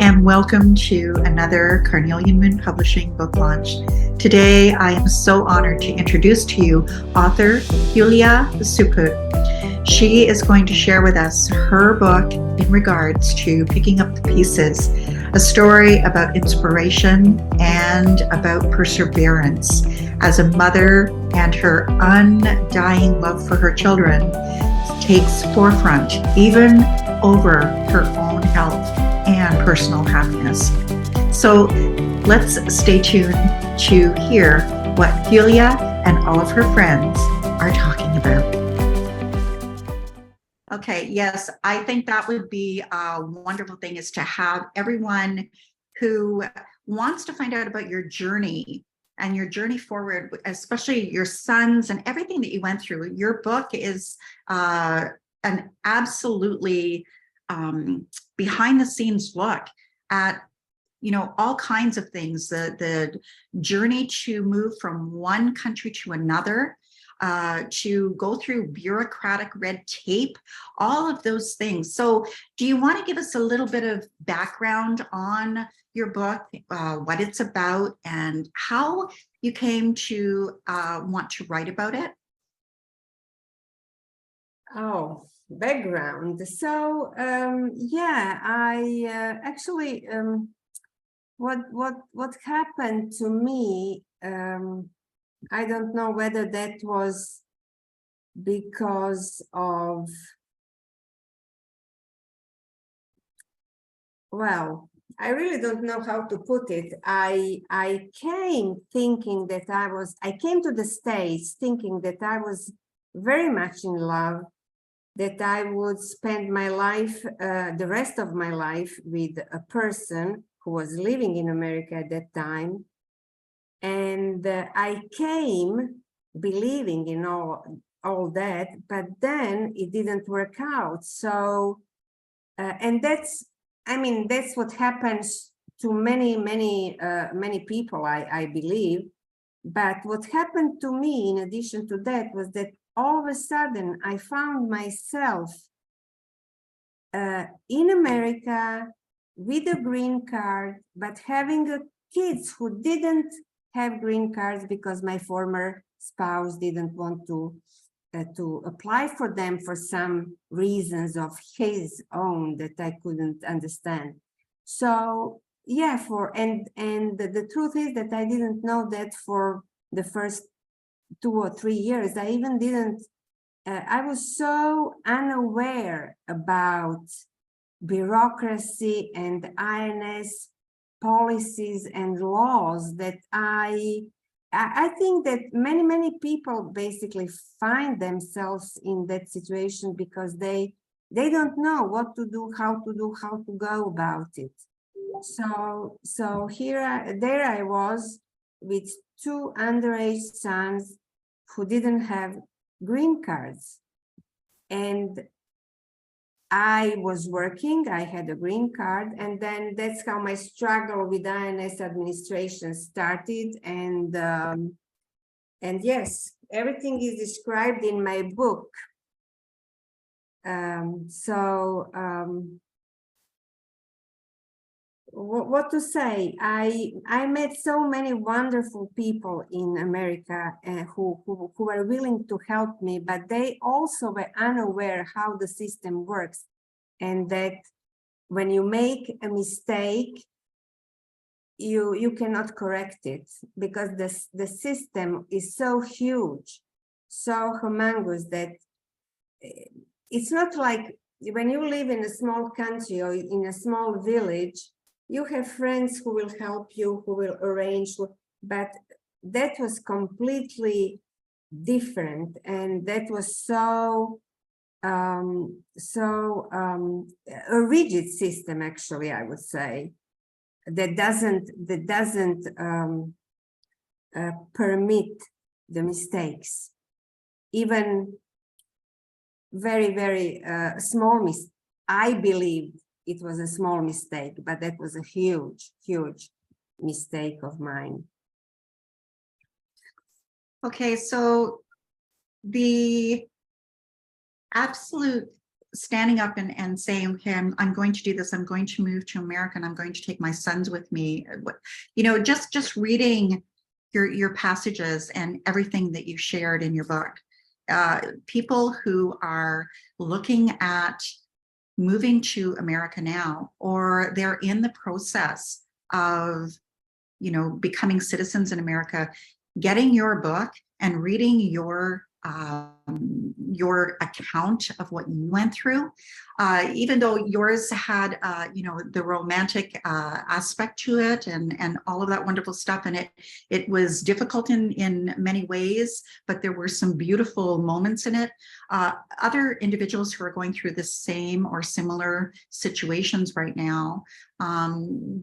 and welcome to another Carnelian Moon Publishing book launch. Today, I am so honored to introduce to you author Julija Šuput. She is going to share with us her book in regards to picking up the pieces, a story about inspiration and about perseverance as a mother, and her undying love for her children takes forefront even over her own health and personal happiness. So let's stay tuned to hear what Julija and all of her friends are talking about. Okay, yes, I think that would be a wonderful thing, is to have everyone who wants to find out about your journey and your journey forward, especially your sons and everything that you went through. Your book is an absolutely behind the scenes look at, you know, all kinds of things, the journey to move from one country to another, to go through bureaucratic red tape, all of those things. So do you want to give us a little bit of background on your book, what it's about, and how you came to want to write about it? Oh, background. So yeah, I actually what happened to me, I don't know whether that was because of, well, I really don't know how to put it. I came thinking that I came to the States thinking that I was very much in love, that I would spend my life, the rest of my life, with a person who was living in America at that time. And I came believing in all that, but then it didn't work out. So, and that's what happens to many people, I believe. But what happened to me, in addition to that, was that all of a sudden I found myself in America with a green card, but having kids who didn't have green cards because my former spouse didn't want to apply for them for some reasons of his own that I couldn't understand. So yeah, and the truth is that I didn't know that for the first 2 or 3 years. I even didn't, I was so unaware about bureaucracy and INS policies and laws that I think that many people basically find themselves in that situation because they don't know what to do, how to go about it. So there I was with 2 underage sons who didn't have green cards, and I was working, I had a green card, and then that's how my struggle with INS administration started. And yes, everything is described in my book. What to say? I met so many wonderful people in America who were willing to help me, but they also were unaware how the system works, and that when you make a mistake, you cannot correct it because the system is so huge, so humongous, that it's not like when you live in a small country or in a small village. You have friends who will help you, who will arrange, but that was completely different, and that was so a rigid system, actually, I would say, that doesn't permit the mistakes, even very small mistakes. I believe it was a small mistake, but that was a huge mistake of mine. Okay, so the absolute standing up and saying, okay, I'm going to do this. I'm going to move to America and I'm going to take my sons with me. Just reading your passages and everything that you shared in your book. People who are looking at moving to America now, or they're in the process of, becoming citizens in America, getting your book and reading your account of what you went through, even though yours had, the romantic aspect to it and all of that wonderful stuff. And it was difficult in many ways, but there were some beautiful moments in it. Other individuals who are going through the same or similar situations right now,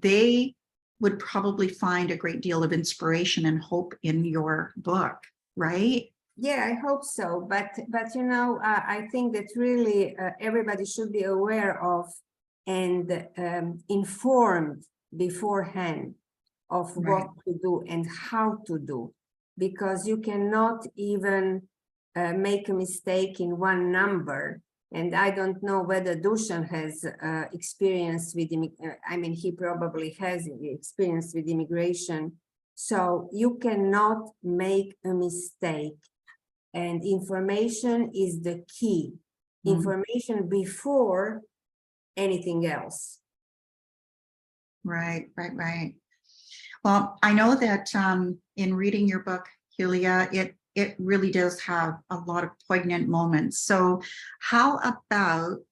they would probably find a great deal of inspiration and hope in your book, right? Yeah, I hope so. But I think that really everybody should be aware of and informed beforehand of what to do and how to do, because you cannot even make a mistake in one number. And I don't know whether Dusan has experience with, he probably has experience with immigration. So you cannot make a mistake. And information is the key. Information before anything else. Right. Well, I know that in reading your book, Julija, it really does have a lot of poignant moments. So how about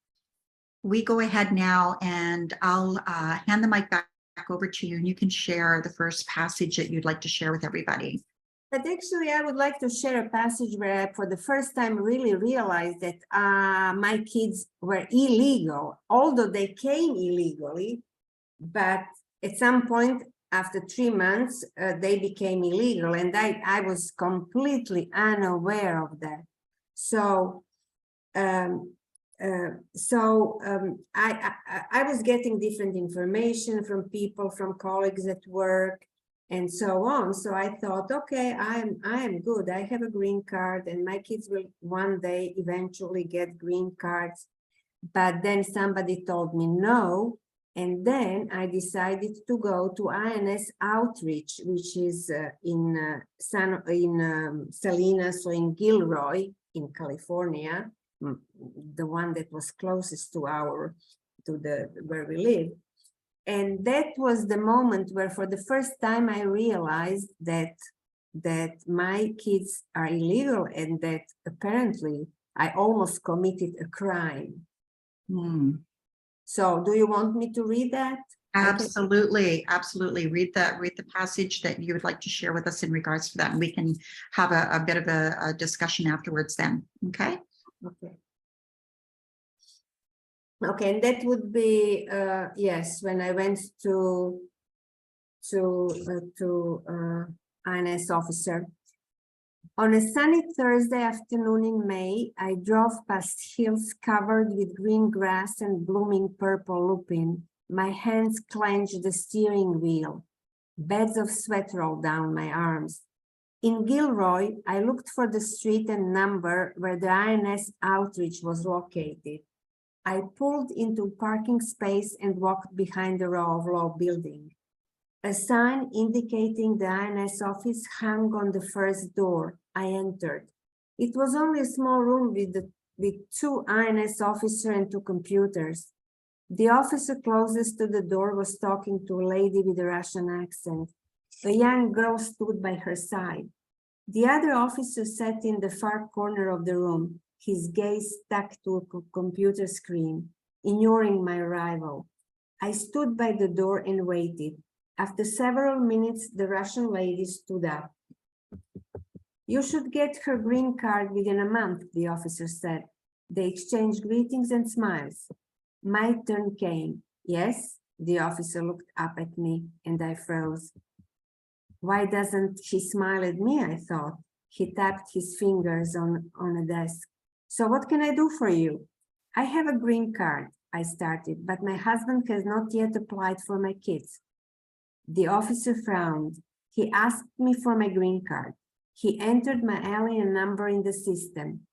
we go ahead now and I'll hand the mic back over to you and you can share the first passage that you'd like to share with everybody. But actually, I would like to share a passage where I, for the first time, really realized that my kids were illegal, although they came illegally. But at some point, after 3 months, they became illegal, and I was completely unaware of that. So, I was getting different information from people, from colleagues at work, and so on. So I thought, okay, I am good. I have a green card, and my kids will one day eventually get green cards. But then somebody told me no, and then I decided to go to INS Outreach, which is in Salinas, or in Gilroy, in California, the one that was closest to where we live. And that was the moment where, for the first time, I realized that my kids are illegal and that apparently I almost committed a crime. So, do you want me to read that? Absolutely. Read the passage that you would like to share with us in regards to that, and we can have a bit of a discussion afterwards then. Okay. Okay, and that would be yes, when I went to INS officer. On a sunny Thursday afternoon in May, I drove past hills covered with green grass and blooming purple lupin. My hands clenched the steering wheel. Beds of sweat rolled down my arms. In Gilroy, I looked for the street and number where the INS Outreach was located. I pulled into parking space and walked behind the row of low buildings. A sign indicating the INS office hung on the first door. I entered. It was only a small room with 2 INS officers and 2 computers. The officer closest to the door was talking to a lady with a Russian accent. A young girl stood by her side. The other officer sat in the far corner of the room, his gaze stuck to a computer screen, ignoring my arrival. I stood by the door and waited. After several minutes, the Russian lady stood up. You should get her green card within a month, the officer said. They exchanged greetings and smiles. My turn came. Yes, the officer looked up at me and I froze. Why doesn't he smile at me, I thought. He tapped his fingers on a desk. So what can I do for you? I have a green card, I started, but my husband has not yet applied for my kids. The officer frowned. He asked me for my green card. He entered my alien number in the system.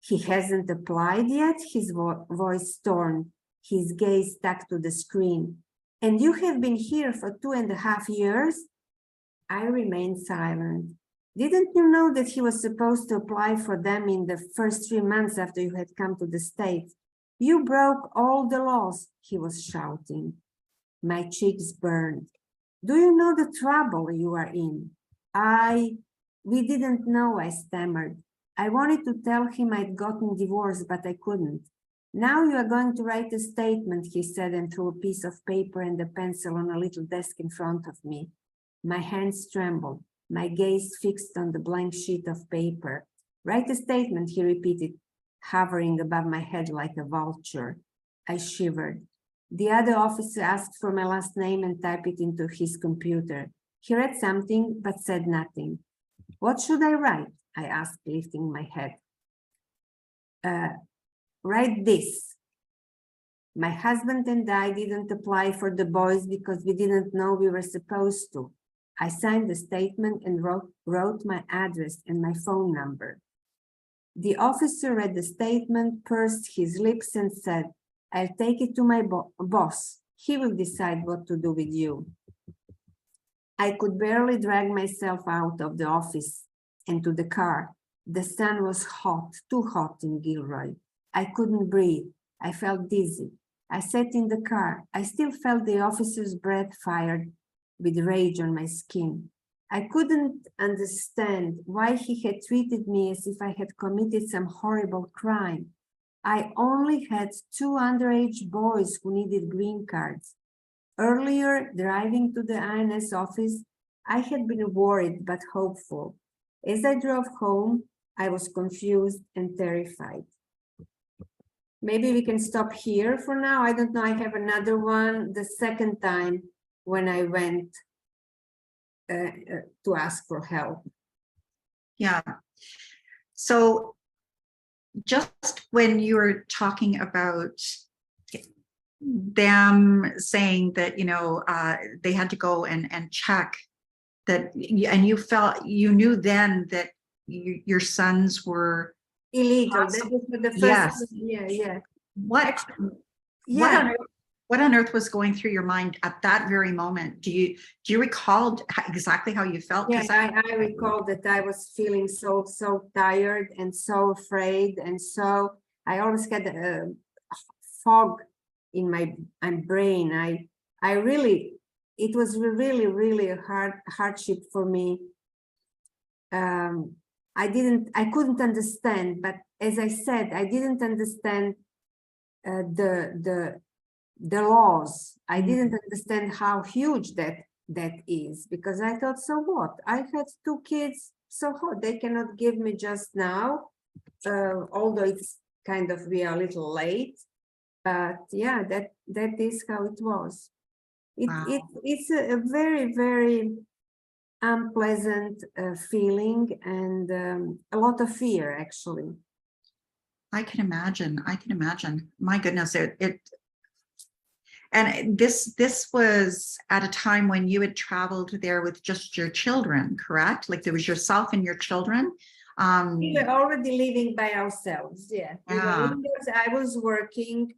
He hasn't applied yet, his voice stormed, his gaze stuck to the screen. And you have been here for 2.5 years? I remained silent. Didn't you know that he was supposed to apply for them in the first 3 months after you had come to the States? You broke all the laws, he was shouting. My cheeks burned. Do you know the trouble you are in? We didn't know, I stammered. I wanted to tell him I'd gotten divorced, but I couldn't. Now you are going to write a statement, he said, and threw a piece of paper and a pencil on a little desk in front of me. My hands trembled, my gaze fixed on the blank sheet of paper. Write a statement, he repeated, hovering above my head like a vulture. I shivered. The other officer asked for my last name and typed it into his computer. He read something, but said nothing. What should I write? I asked, lifting my head. Write this. My husband and I didn't apply for the boys because we didn't know we were supposed to. I signed the statement and wrote my address and my phone number. The officer read the statement, pursed his lips and said, I'll take it to my boss. He will decide what to do with you. I could barely drag myself out of the office and to the car. The sun was hot, too hot in Gilroy. I couldn't breathe. I felt dizzy. I sat in the car. I still felt the officer's breath fired with rage on my skin. I couldn't understand why he had treated me as if I had committed some horrible crime. I only had 2 underage boys who needed green cards. Earlier, driving to the INS office, I had been worried but hopeful. As I drove home, I was confused and terrified. Maybe we can stop here for now. I don't know. I have another one the second time when I went to ask for help. Yeah. So just when you were talking about them saying that, they had to go and check that, and you knew then that your sons were illegal. That was for the first. Yes. Yeah. What on earth was going through your mind at that very moment? Do you recall exactly how you felt? Yeah, I recall that I was feeling so tired and so afraid, and so I always had a fog in my brain. I really, it was really a hardship for me. I couldn't understand, but as I said, I didn't understand the laws. I didn't understand how huge that is, because I thought, so what? I had 2 kids, so what? They cannot give me just now, although it's kind of we are a little late. But yeah, that is how it was. It's a very unpleasant feeling, and a lot of fear, actually. I can imagine. My goodness, and this was at a time when you had traveled there with just your children, correct? Like there was yourself and your children. We were already living by ourselves. Yeah. I was working.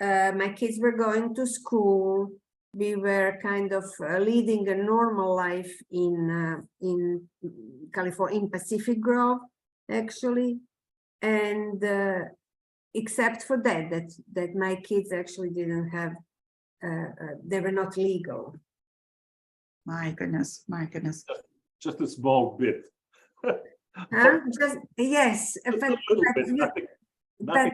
My kids were going to school. We were kind of leading a normal life in California, in Pacific Grove, actually, and except for that my kids actually didn't have, they were not legal. My goodness. Just a small bit. Yes, but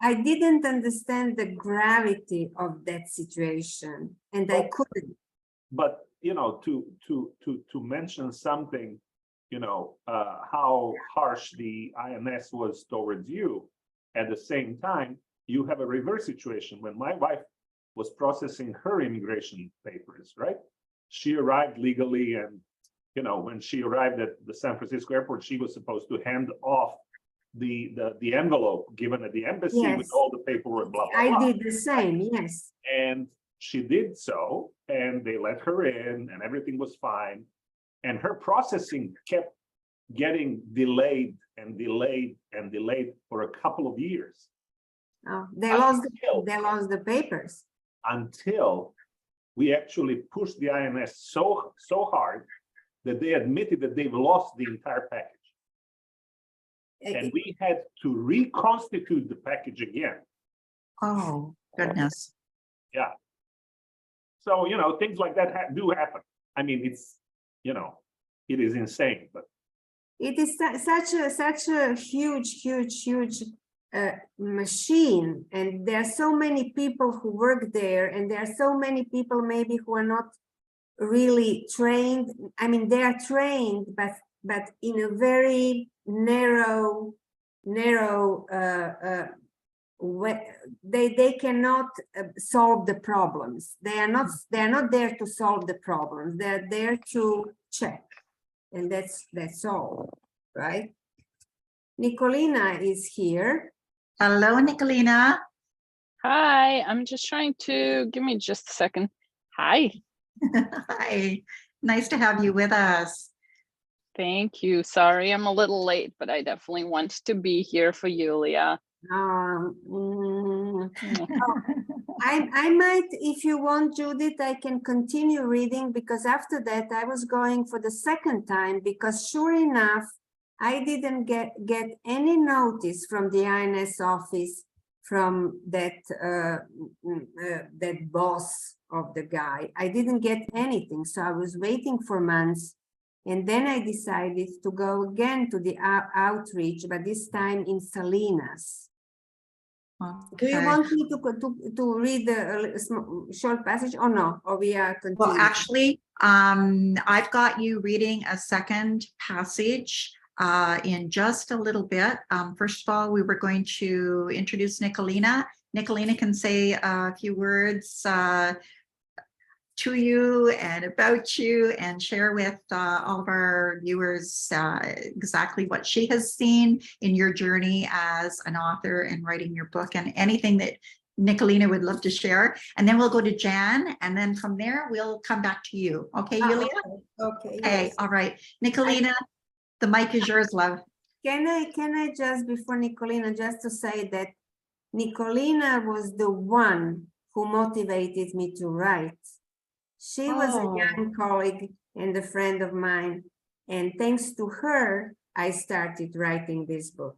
I didn't understand the gravity of that situation, and I couldn't. But to mention something, how harsh the INS was towards you. At the same time, you have a reverse situation. When my wife was processing her immigration papers, right? She arrived legally, and when she arrived at the San Francisco airport, she was supposed to hand off the envelope given at the embassy, yes, with all the paperwork, blah, blah, blah. I did the same, yes. And she did so, and they let her in, and everything was fine. And her processing kept getting delayed and delayed and delayed for a couple of years. Oh, Until- they lost the papers. Until we actually pushed the INS so hard that they admitted that they've lost the entire package. And we had to reconstitute the package again. Oh, goodness. Yeah. So, you know, things like that do happen. I mean, it's, you know, it is insane, but. It is such a huge machine, and there are so many people who work there, and there are so many people maybe who are not really trained. I mean, they are trained, but in a very narrow way. They cannot solve the problems. They are not there to solve the problems. They're there to check, and that's all, right? Nikolina is here. Hello, Nikolina. Hi, I'm just trying to, give me just a second. Hi, Hi, nice to have you with us. thank you. Sorry, I'm a little late, but I definitely want to be here for Julija. I might, if you want, Judith, I can continue reading, because after that I was going for the second time, because sure enough, I didn't get any notice from the INS office from that that boss of the guy. I didn't get anything, so I was waiting for months, and then I decided to go again to the outreach, but this time in Salinas. Do you Okay. want me to read the short passage or no? Or we are continuing? Well, actually, I've got you reading a second passage in just a little bit. First of all, we were going to introduce Nikolina. Nikolina can say a few words to you and about you, and share with all of our viewers exactly what she has seen in your journey as an author and writing your book, and anything that Nikolina would love to share. And then we'll go to Jan, and then from there we'll come back to you. Okay, Julia? Okay. Okay, Yes. all right. Nikolina, the mic is yours, love. Can I just, before Nikolina, just to say that Nikolina was the one who motivated me to write. She was a young colleague and a friend of mine, and thanks to her, I started writing this book.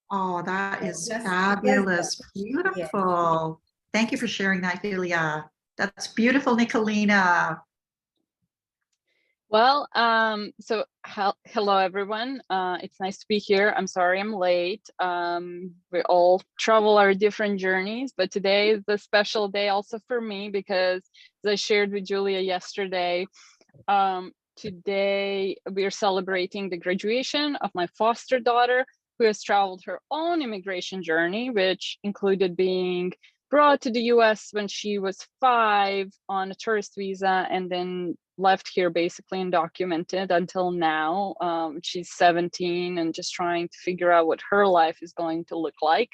Oh, that is Just- fabulous. just- Beautiful. Thank you for sharing that, Julia. That's beautiful, Nikolina. Well, so hello everyone. It's nice to be here. I'm sorry I'm late. We all travel our different journeys, but today is a special day also for me, because as I shared with Julia yesterday, today we are celebrating the graduation of my foster daughter, who has traveled her own immigration journey, which included being brought to the US when she was 5 on a tourist visa, and then left here basically undocumented until now. She's 17 and just trying to figure out what her life is going to look like.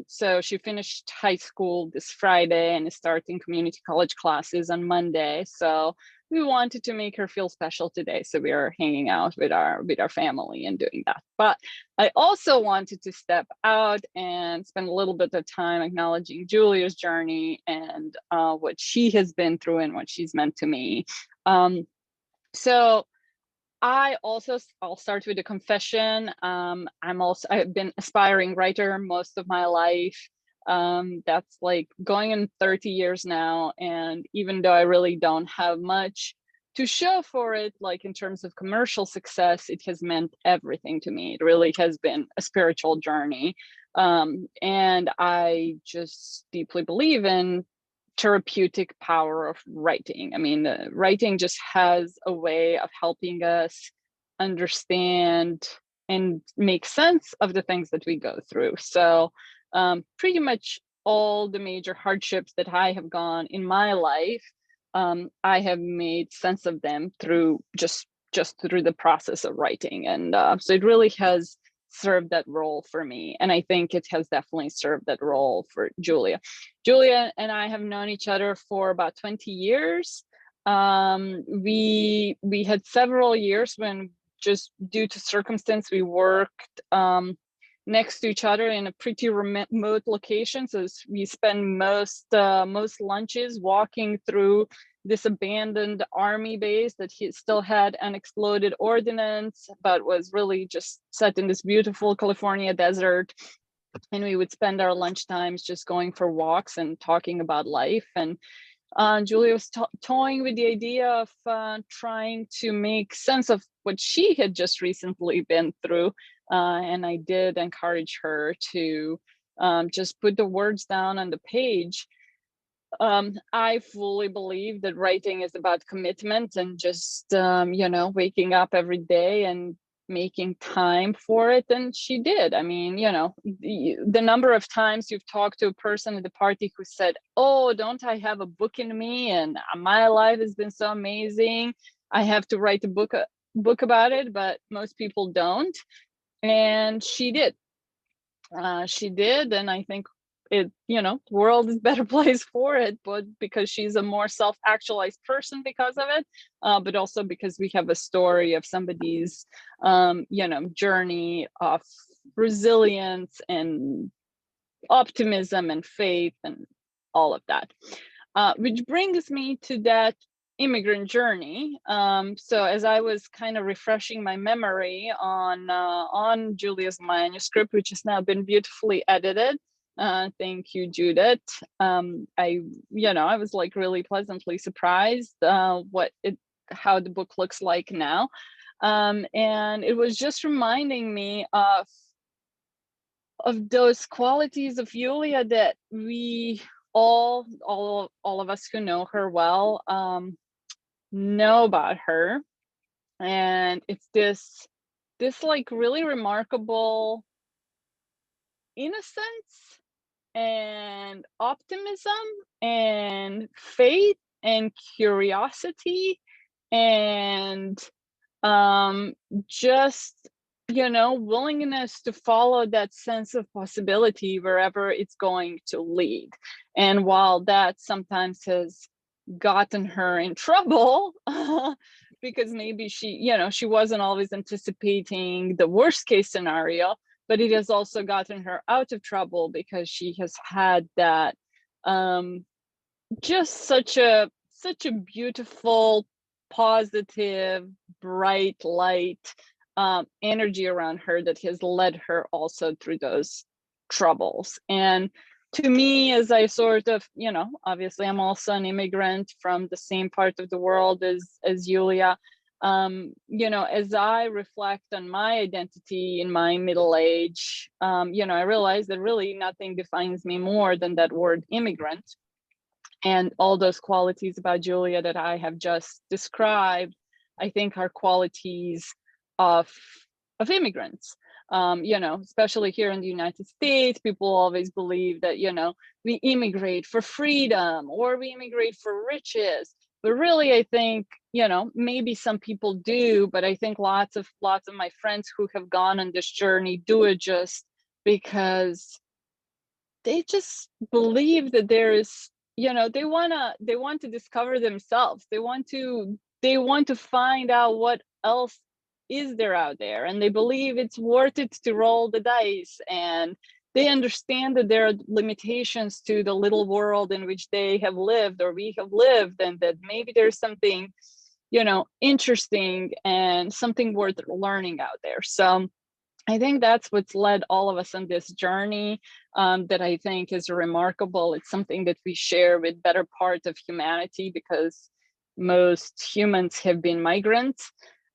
So she finished high school this Friday and is starting community college classes on Monday. So we wanted to make her feel special today, so we are hanging out with our family and doing that. But I also wanted to step out and spend a little bit of time acknowledging Julia's journey and what she has been through and what she's meant to me. So I'll start with a confession. I've been aspiring writer most of my life. That's like going in 30 years now, and even though I really don't have much to show for it, like in terms of commercial success, it has meant everything to me. It really has been a spiritual journey, and I just deeply believe in therapeutic power of writing. I mean, writing just has a way of helping us understand and make sense of the things that we go through. So pretty much all the major hardships that I have gone in my life, I have made sense of them through just through the process of writing. And so it really has served that role for me. And I think it has definitely served that role for Julia. Julia and I have known each other for about 20 years. We had several years when just due to circumstance, we worked next to each other in a pretty remote location. So we spend most lunches walking through this abandoned army base that he still had unexploded ordnance, but was really just set in this beautiful California desert. And we would spend our lunch times just going for walks and talking about life. And Julia was toying with the idea of trying to make sense of what she had just recently been through. And I did encourage her to just put the words down on the page. I fully believe that writing is about commitment and just, waking up every day and making time for it. And she did. I mean, the number of times you've talked to a person at the party who said, oh, don't I have a book in me? And my life has been so amazing. I have to write a book about it, but most people don't. And she did. And I think the world is a better place for it, but because she's a more self-actualized person because of it, but also because we have a story of somebody's, journey of resilience and optimism and faith and all of that, which brings me to that immigrant journey. So as I was kind of refreshing my memory on Julia's manuscript, which has now been beautifully edited, thank you, Judith. I was like really pleasantly surprised how the book looks like now, and it was just reminding me of those qualities of Julia that we all of us who know her well know about her. And it's this like really remarkable innocence and optimism and faith and curiosity and just willingness to follow that sense of possibility wherever it's going to lead. And while that sometimes has gotten her in trouble because maybe she wasn't always anticipating the worst case scenario, but it has also gotten her out of trouble because she has had that just such a beautiful, positive, bright light energy around her that has led her also through those troubles. And to me, as I sort of, obviously I'm also an immigrant from the same part of the world as Julia. As I reflect on my identity in my middle age, I realize that really nothing defines me more than that word immigrant. And all those qualities about Julia that I have just described, I think are qualities of immigrants. Especially here in the United States, people always believe that, we immigrate for freedom or we immigrate for riches. But really, I think, maybe some people do, but I think lots of my friends who have gone on this journey do it just because they just believe that there is, they want to discover themselves. They want to find out what else is there out there, and they believe it's worth it to roll the dice, and they understand that there are limitations to the little world in which they have lived or we have lived, and that maybe there's something interesting and something worth learning out there. So I think that's what's led all of us on this journey, that I think is remarkable. It's something that we share with better part of humanity because most humans have been migrants.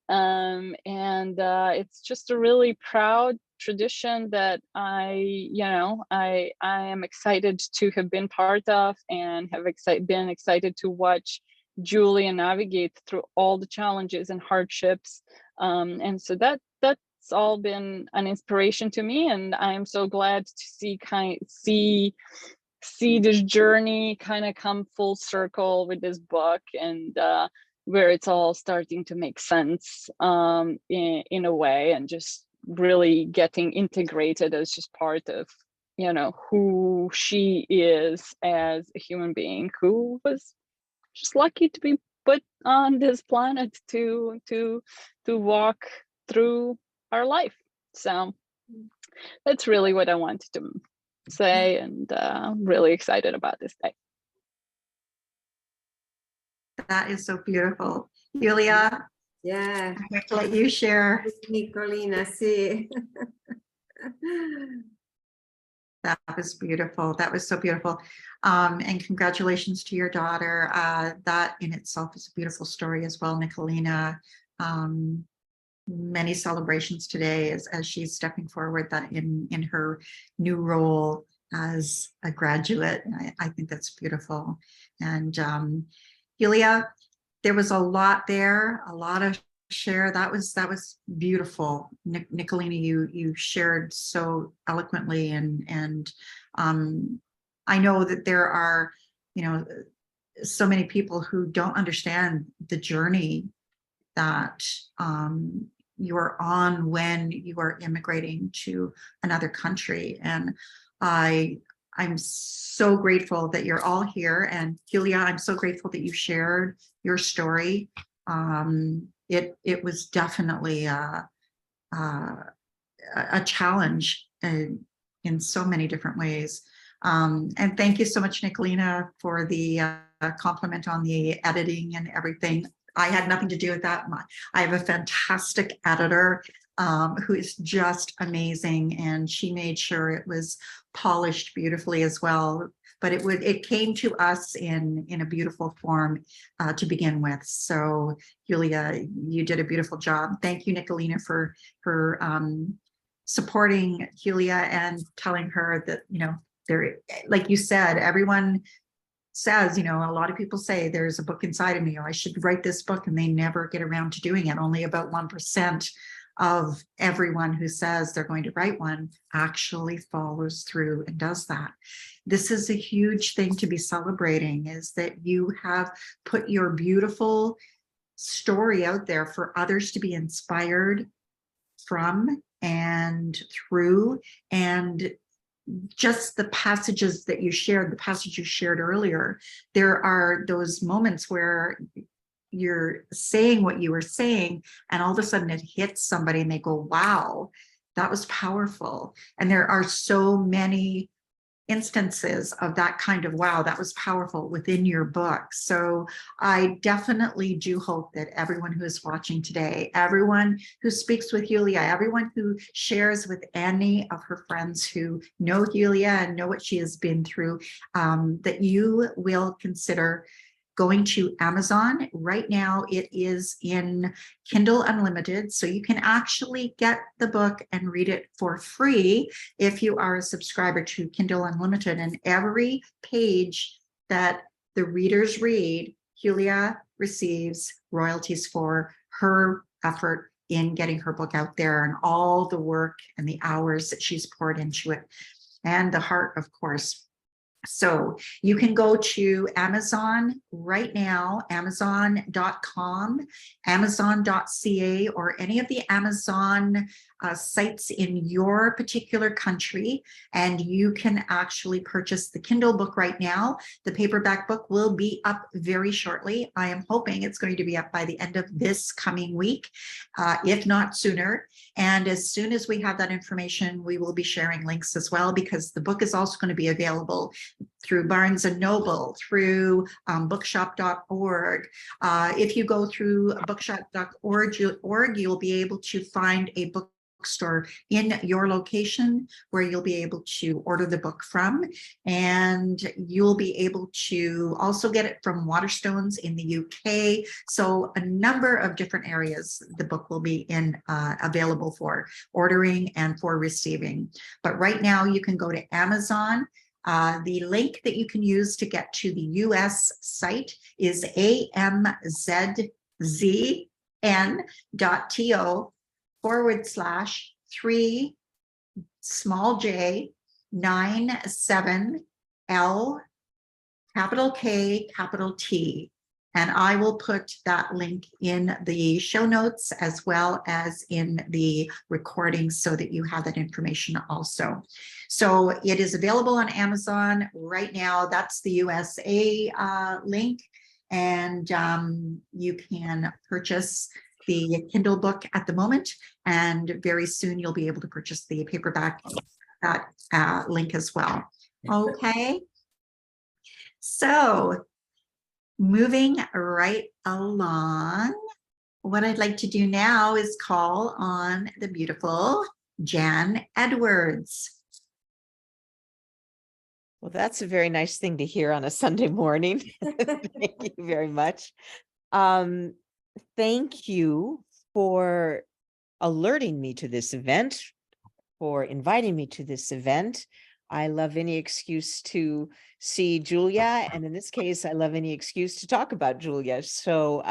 And it's just a really proud tradition that I am excited to have been part of, and have been excited to watch Julia navigate through all the challenges and hardships. And so that's all been an inspiration to me, and I am so glad to see this journey kind of come full circle with this book, and where it's all starting to make sense in a way, and just really getting integrated as just part of who she is as a human being who was just lucky to be put on this planet to walk through our life. So that's really what I wanted to say, and I'm really excited about this day. That is so beautiful. Julia, Yeah, I'm going to let you share. Nikolina, see. That was beautiful. That was so beautiful. And congratulations to your daughter. That in itself is a beautiful story as well, Nikolina. Many celebrations today as she's stepping forward that in her new role as a graduate. I think that's beautiful. And Julia, there was a lot there, a lot of share. That was beautiful. Nikolina, you shared so eloquently, and I know that there are, so many people who don't understand the journey that you're on when you are immigrating to another country. And I'm so grateful that you're all here. And Julia, I'm so grateful that you shared your story. It was definitely a challenge in so many different ways. And thank you so much, Nikolina, for the compliment on the editing and everything. I had nothing to do with that. I have a fantastic editor who is just amazing, and she made sure it was polished beautifully as well. But it came to us in a beautiful form to begin with. So Julia, you did a beautiful job. Thank you, Nikolina, for supporting Julia and telling her that, there, like you said, everyone says, a lot of people say there's a book inside of me, or I should write this book, and they never get around to doing it. Only about 1% of everyone who says they're going to write one actually follows through and does that. This is a huge thing to be celebrating, is that you have put your beautiful story out there for others to be inspired from and through. And just the passages that you shared, the passage you shared earlier, there are those moments where you're saying what you were saying, and all of a sudden it hits somebody and they go, wow, that was powerful. And there are so many instances of that kind of, wow, that was powerful within your book. So I definitely do hope that everyone who is watching today, everyone who speaks with Julia, everyone who shares with any of her friends who know Julia and know what she has been through, that you will consider going to Amazon. Right now, it is in Kindle Unlimited, so you can actually get the book and read it for free if you are a subscriber to Kindle Unlimited. And every page that the readers read, Julia receives royalties for her effort in getting her book out there, and all the work and the hours that she's poured into it, and the heart, of course. So you can go to Amazon right now, amazon.com, amazon.ca, or any of the Amazon sites in your particular country, and you can actually purchase the Kindle book right now. The paperback book will be up very shortly. I am hoping it's going to be up by the end of this coming week, if not sooner. And as soon as we have that information, we will be sharing links as well, because the book is also going to be available through Barnes & Noble, through bookshop.org. If you go through bookshop.org, you'll be able to find a bookstore in your location where you'll be able to order the book from, and you'll be able to also get it from Waterstones in the UK. So a number of different areas the book will be in, available for ordering and for receiving. But right now you can go to Amazon. The link that you can use to get to the US site is amz.to/3K97L_T. And I will put that link in the show notes as well as in the recording, so that you have that information also. So it is available on Amazon right now. That's the USA link. And you can purchase the Kindle book at the moment, and very soon you'll be able to purchase the paperback link as well. Okay. So moving right along, what I'd like to do now is call on the beautiful Jan Edwards. Well, that's a very nice thing to hear on a Sunday morning. Thank you very much. Thank you for alerting me to this event, for inviting me to this event. I love any excuse to see Julia, and in this case, I love any excuse to talk about Julia. So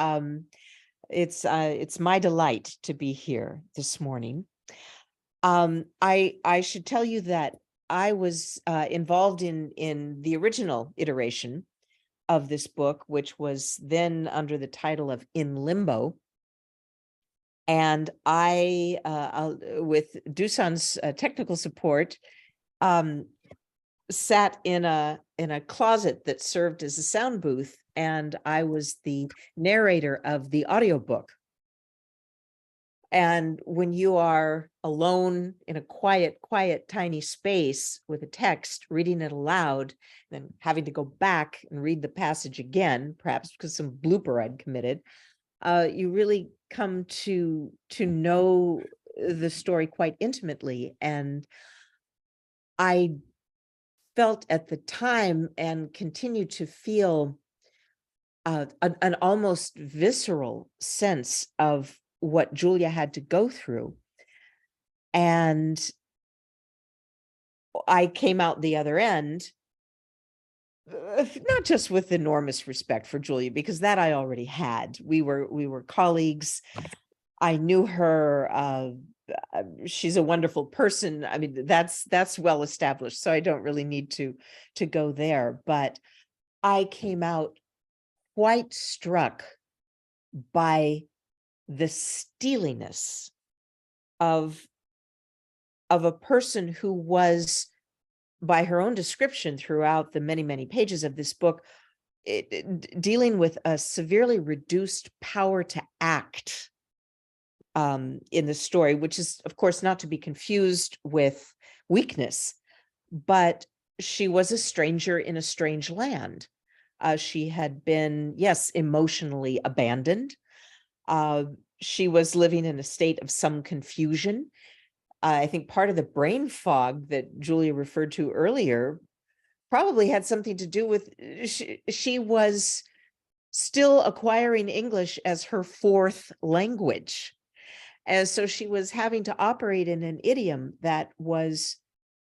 it's my delight to be here this morning. I should tell you that I was involved in the original iteration of this book, which was then under the title of In Limbo. And I, with Dusan's technical support, sat in a closet that served as a sound booth, and I was the narrator of the audiobook. And when you are alone in a quiet, tiny space with a text, reading it aloud, then having to go back and read the passage again, perhaps because some blooper I'd committed, you really come to know the story quite intimately. And I felt at the time, and continue to feel, an almost visceral sense of what Julia had to go through. And I came out the other end, not just with enormous respect for Julia, because that I already had. We were colleagues. I knew her. She's a wonderful person. I mean, that's well established, so I don't really need to go there. But I came out quite struck by the steeliness of a person who was, by her own description throughout the many pages of this book, dealing with a severely reduced power to act in the story, which is, of course, not to be confused with weakness, but she was a stranger in a strange land. She had been, yes, emotionally abandoned. She was living in a state of some confusion. I think part of the brain fog that Julia referred to earlier probably had something to do with she was still acquiring English as her fourth language. And so she was having to operate in an idiom that was,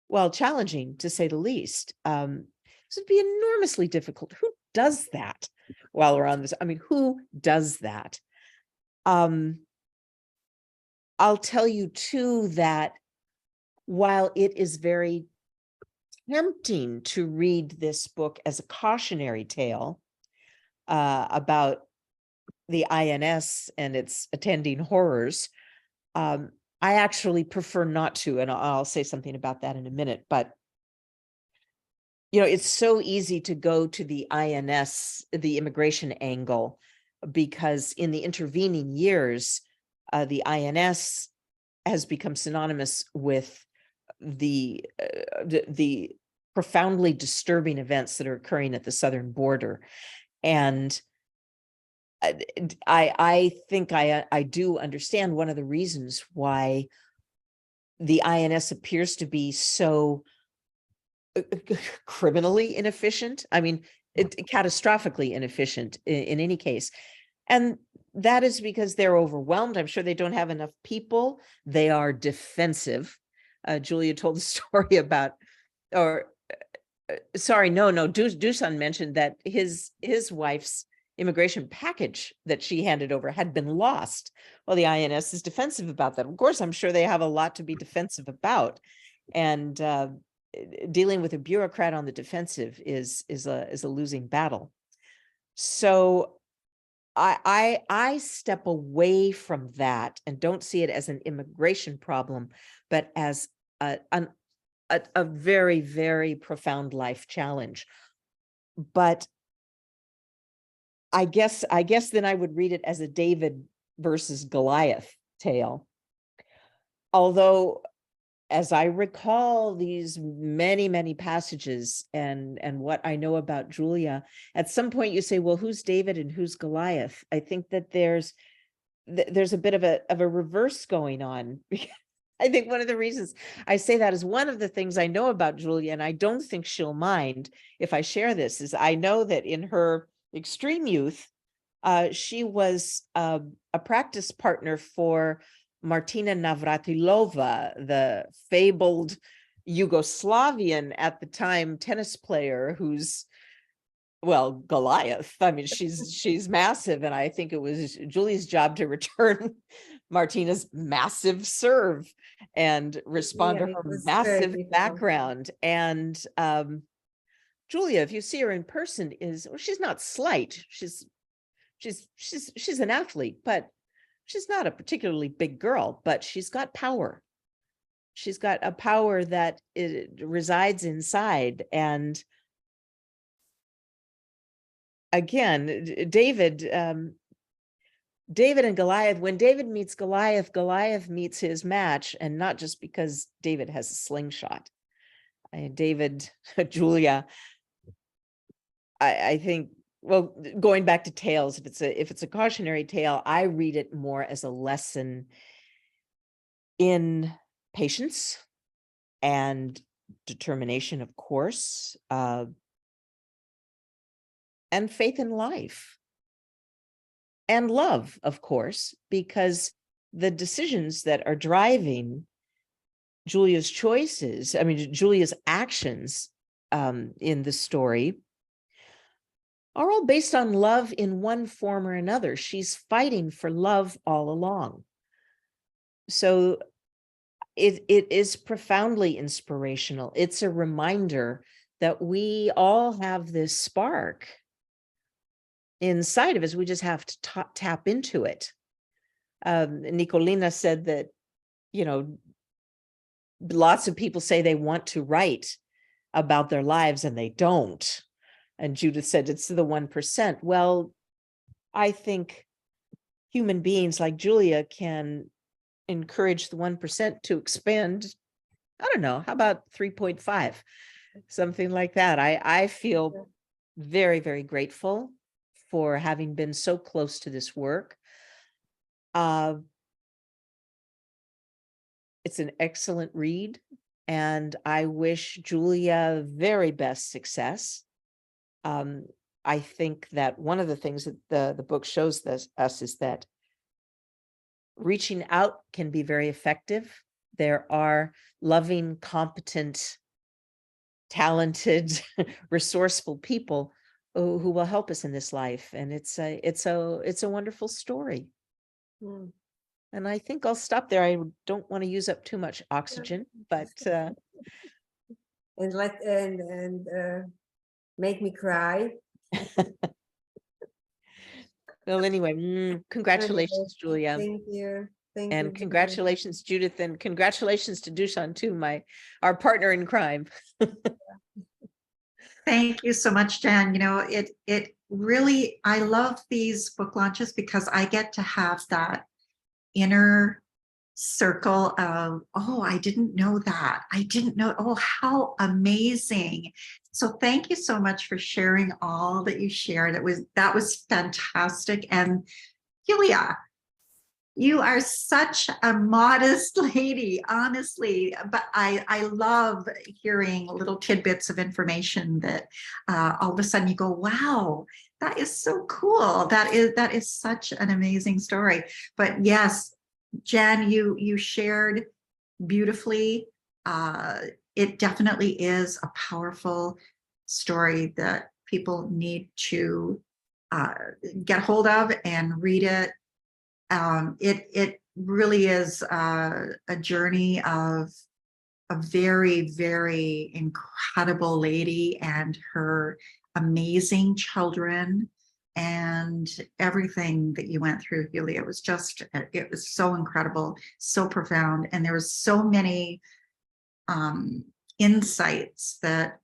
well, challenging to say the least. This would be enormously difficult. Who does that while we're on this? I mean, who does that? I'll tell you too that while it is very tempting to read this book as a cautionary tale about the INS and its attending horrors, I actually prefer not to, and I'll say something about that in a minute. But you know, it's so easy to go to the INS, the immigration angle, because in the intervening years, the INS has become synonymous with the profoundly disturbing events that are occurring at the southern border. And I think I do understand one of the reasons why the INS appears to be so criminally inefficient. I mean, catastrophically inefficient in any case. And that is because they're overwhelmed. I'm sure they don't have enough people. They are defensive. Julia told a story about, Dusan mentioned that his wife's immigration package that she handed over had been lost. Well, the INS is defensive about that. Of course, I'm sure they have a lot to be defensive about. And dealing with a bureaucrat on the defensive is a losing battle. So I step away from that and don't see it as an immigration problem, but as a very, very profound life challenge. But I guess then I would read it as a David versus Goliath tale. Although, as I recall these many, many passages and what I know about Julia, at some point you say, well, who's David and who's Goliath? I think that there's a bit of a reverse going on. I think one of the reasons I say that is one of the things I know about Julia, and I don't think she'll mind if I share this, is I know that in her extreme youth, she was a practice partner for Martina Navratilova, the fabled Yugoslavian at the time tennis player who's, well, Goliath. I mean, she's massive, and I think it was Julie's job to return Martina's massive serve and respond Yeah, to it her was very massive difficult. background. And Julia, if you see her in person, she's not slight. She's an athlete, but she's not a particularly big girl, but she's got power. She's got a power that resides inside. And again, David and Goliath, when David meets Goliath, Goliath meets his match, and not just because David has a slingshot. David, Julia, I think, well, going back to tales, if it's a cautionary tale, I read it more as a lesson in patience and determination, of course, and faith in life. And love, of course, because the decisions that are driving Julia's choices, I mean, Julia's actions in the story are all based on love in one form or another. She's fighting for love all along. So it is profoundly inspirational. It's a reminder that we all have this spark inside of us. We just have to tap into it. Nikolina said that, lots of people say they want to write about their lives and they don't. And Judith said it's the 1%. Well, I think human beings like Julia can encourage the 1% to expand. I don't know, how about 3.5? Something like that. I feel very, very grateful for having been so close to this work. It's an excellent read, and I wish Julia very best success. I think that one of the things that the book shows us is that reaching out can be very effective. There are loving, competent, talented, resourceful people who will help us in this life, and it's a wonderful story. Mm. And I think I'll stop there. I don't want to use up too much oxygen, but And make me cry. well, anyway, congratulations, Julia. Thank you. Thank you. And congratulations, Judith, and congratulations to Dusan too, our partner in crime. Thank you so much, Jen. It really, I love these book launches because I get to have that inner circle of, oh, I didn't know that. I didn't know. Oh, how amazing. So thank you so much for sharing all that you shared. That was fantastic. And Julia, you are such a modest lady, honestly, but I love hearing little tidbits of information that all of a sudden you go, wow, that is so cool. That is such an amazing story. But yes, Jen, you shared beautifully. It definitely is a powerful story that people need to get hold of and read it. It really is a journey of a very, very incredible lady and her amazing children and everything that you went through, Julia. It was so incredible, so profound. And there was so many insights that,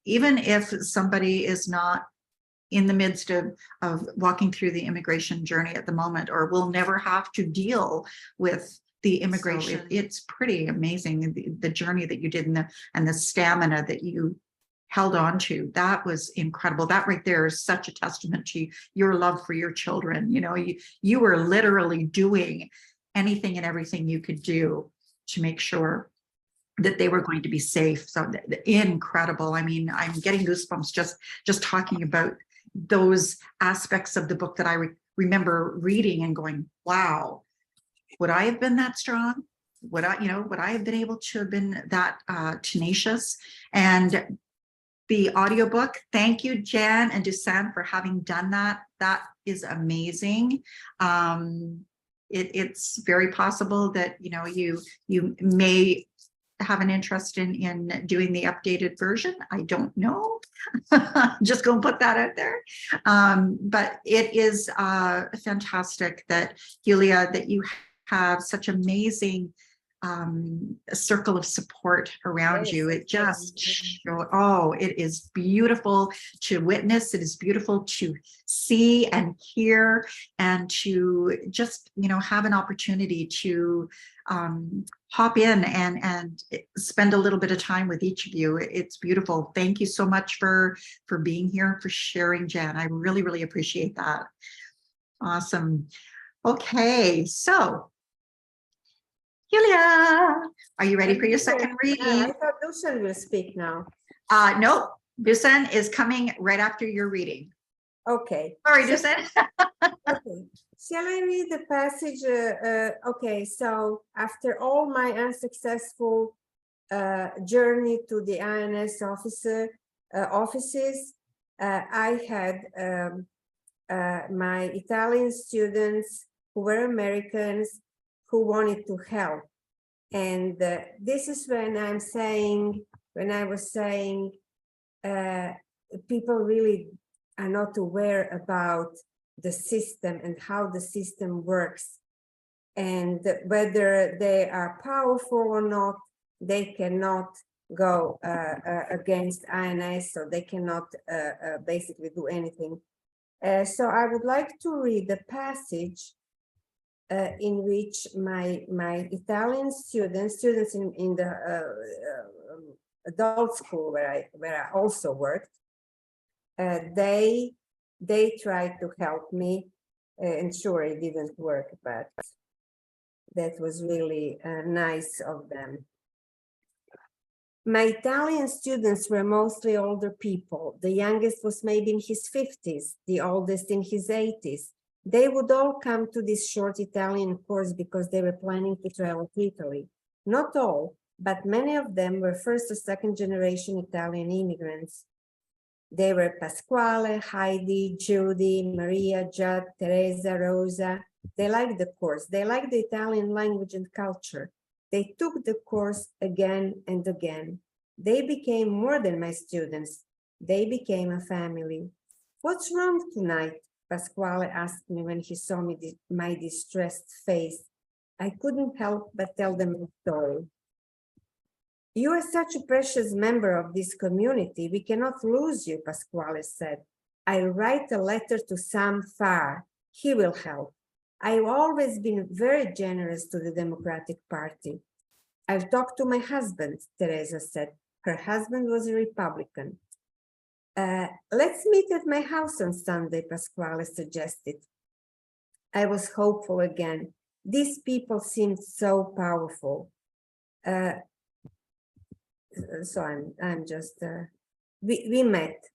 even if somebody is not in the midst of walking through the immigration journey at the moment, or will never have to deal with the immigration. So it's pretty amazing, the journey that you did and the stamina that you held on to. That was incredible. That right there is such a testament to your love for your children. You know, you were literally doing anything and everything you could do to make sure that they were going to be safe. So incredible. I mean, I'm getting goosebumps just talking about those aspects of the book that I remember reading and going, wow, would I have been that strong? Would I have been able to have been that tenacious? And the audiobook, thank you, Jan and Dusan, for having done that. That is amazing. It's very possible that you may have an interest in doing the updated version. I don't know. Just gonna put that out there. But it is fantastic that, Julija, that you have such amazing circle of support around you. It just it is beautiful to witness. It is beautiful to see and hear, and to just have an opportunity to hop in and spend a little bit of time with each of you. It's beautiful. Thank you so much for being here, for sharing, Jan. I really, really appreciate that. Awesome. Okay, so Julija, are you ready for your second reading? I thought Dusan will speak now. No, Dusan is coming right after your reading. Okay. Sorry, Dusan. Okay. Shall I read the passage? Okay, so after all my unsuccessful journey to the INS offices, I had my Italian students who were Americans who wanted to help. And this is when I was saying, people really are not aware about the system and how the system works. And whether they are powerful or not, they cannot go against INS, so they cannot basically do anything. So I would like to read the passage in which my Italian students in the adult school where I also worked, they tried to help me, and sure, it didn't work, but that was really nice of them. My Italian students were mostly older people. The youngest was maybe in his 50s, the oldest in his 80s. They would all come to this short Italian course because they were planning to travel to Italy. Not all, but many of them were first or second generation Italian immigrants. They were Pasquale, Heidi, Judy, Maria, Judd, Teresa, Rosa. They liked the course. They liked the Italian language and culture. They took the course again and again. They became more than my students. They became a family. What's wrong tonight? Pasquale asked me when he saw my distressed face. I couldn't help but tell them the story. You are such a precious member of this community. We cannot lose you, Pasquale said. I'll write a letter to Sam Farr. He will help. I've always been very generous to the Democratic Party. I've talked to my husband, Teresa said. Her husband was a Republican. Let's meet at my house on Sunday, Pasquale suggested. I was hopeful again. These people seemed so powerful. So I'm just, we met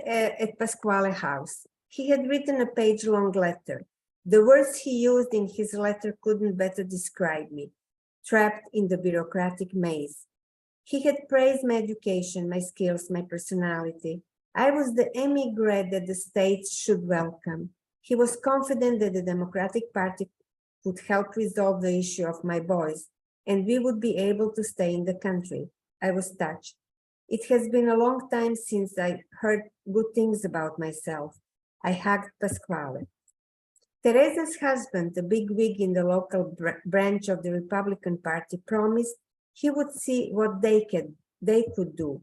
at Pasquale house. He had written a page-long letter. The words he used in his letter couldn't better describe me, trapped in the bureaucratic maze. He had praised my education, my skills, my personality. I was the immigrate that the states should welcome. He was confident that the Democratic Party would help resolve the issue of my boys, and we would be able to stay in the country. I was touched. It has been a long time since I heard good things about myself. I hugged Pasquale. Teresa's husband, the big wig in the local branch of the Republican Party, promised he would see what they could do.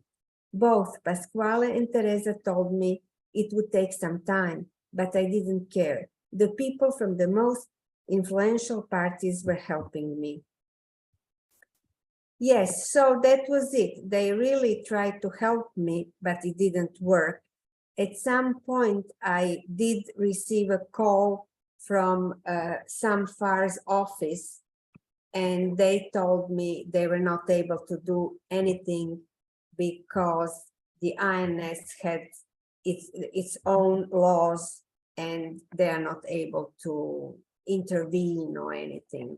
Both Pasquale and Teresa told me it would take some time, but I didn't care. The people from the most influential parties were helping me. Yes, so that was it. They really tried to help me, but it didn't work. At some point, I did receive a call from some FAR's office, and they told me they were not able to do anything because the INS had its own laws and they are not able to intervene or anything.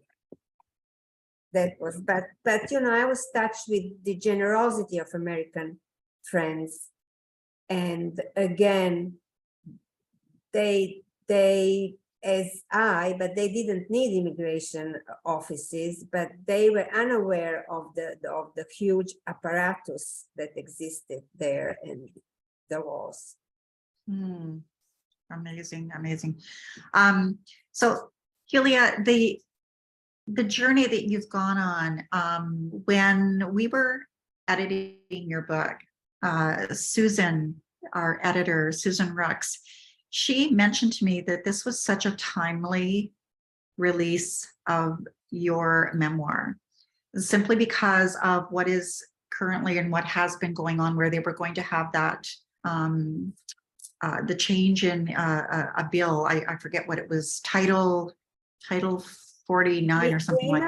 That was, but you know, I was touched with the generosity of American friends. And again, they but they didn't need immigration offices, but they were unaware of the huge apparatus that existed there and the laws. Amazing, amazing. So Julija, the journey that you've gone on, when we were editing your book, Susan, our editor, Susan Rux, she mentioned to me that this was such a timely release of your memoir, simply because of what is currently and what has been going on, where they were going to have that, the change in a bill, I forget what it was, Title 49 or something like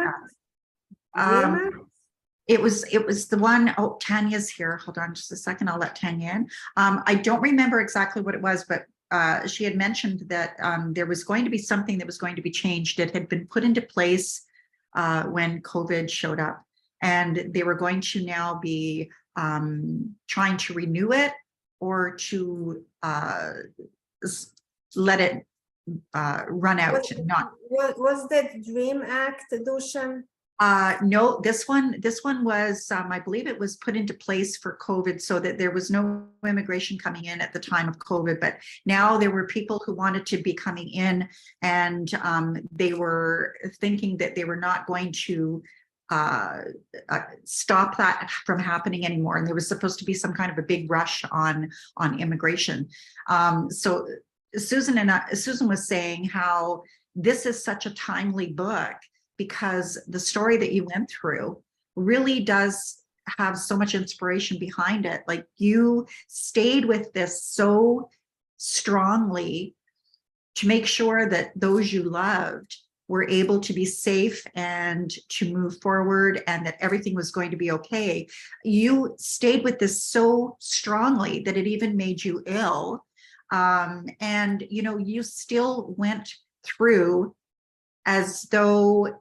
that. It was the one, oh, Tanya's here. Hold on just a second. I'll let Tanya in. I don't remember exactly what it was, but she had mentioned that there was going to be something that was going to be changed. It had been put into place when COVID showed up, and they were going to now be trying to renew it or to let it run out. Was that DREAM Act, Dusan? No, this one was, I believe it was put into place for COVID so that there was no immigration coming in at the time of COVID, but now there were people who wanted to be coming in, and they were thinking that they were not going to stop that from happening anymore. And there was supposed to be some kind of a big rush on immigration. So Susan was saying how this is such a timely book, because the story that you went through really does have so much inspiration behind it. Like, you stayed with this so strongly to make sure that those you loved were able to be safe and to move forward, and that everything was going to be okay. You stayed with this so strongly that it even made you ill. And, you know, you still went through as though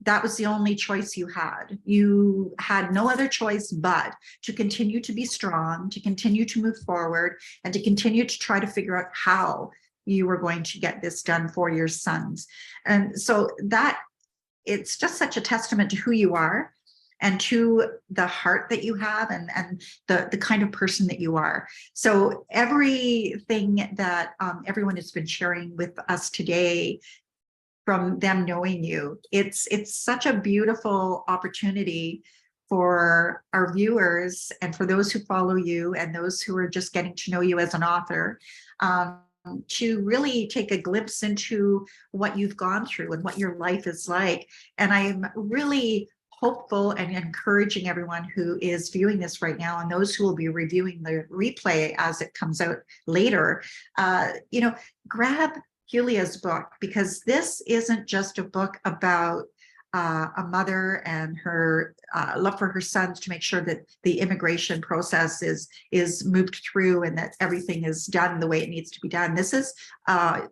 that was the only choice you had. You had no other choice but to continue to be strong, to continue to move forward, and to continue to try to figure out how you were going to get this done for your sons. And so that, it's just such a testament to who you are and to the heart that you have, and the kind of person that you are. So everything that everyone has been sharing with us today, from them knowing you, it's such a beautiful opportunity for our viewers and for those who follow you and those who are just getting to know you as an author, to really take a glimpse into what you've gone through and what your life is like. And I'm really hopeful and encouraging everyone who is viewing this right now, and those who will be reviewing the replay as it comes out later, you know, grab Julija's book, because this isn't just a book about a mother and her love for her sons to make sure that the immigration process is moved through and that everything is done the way it needs to be done. This is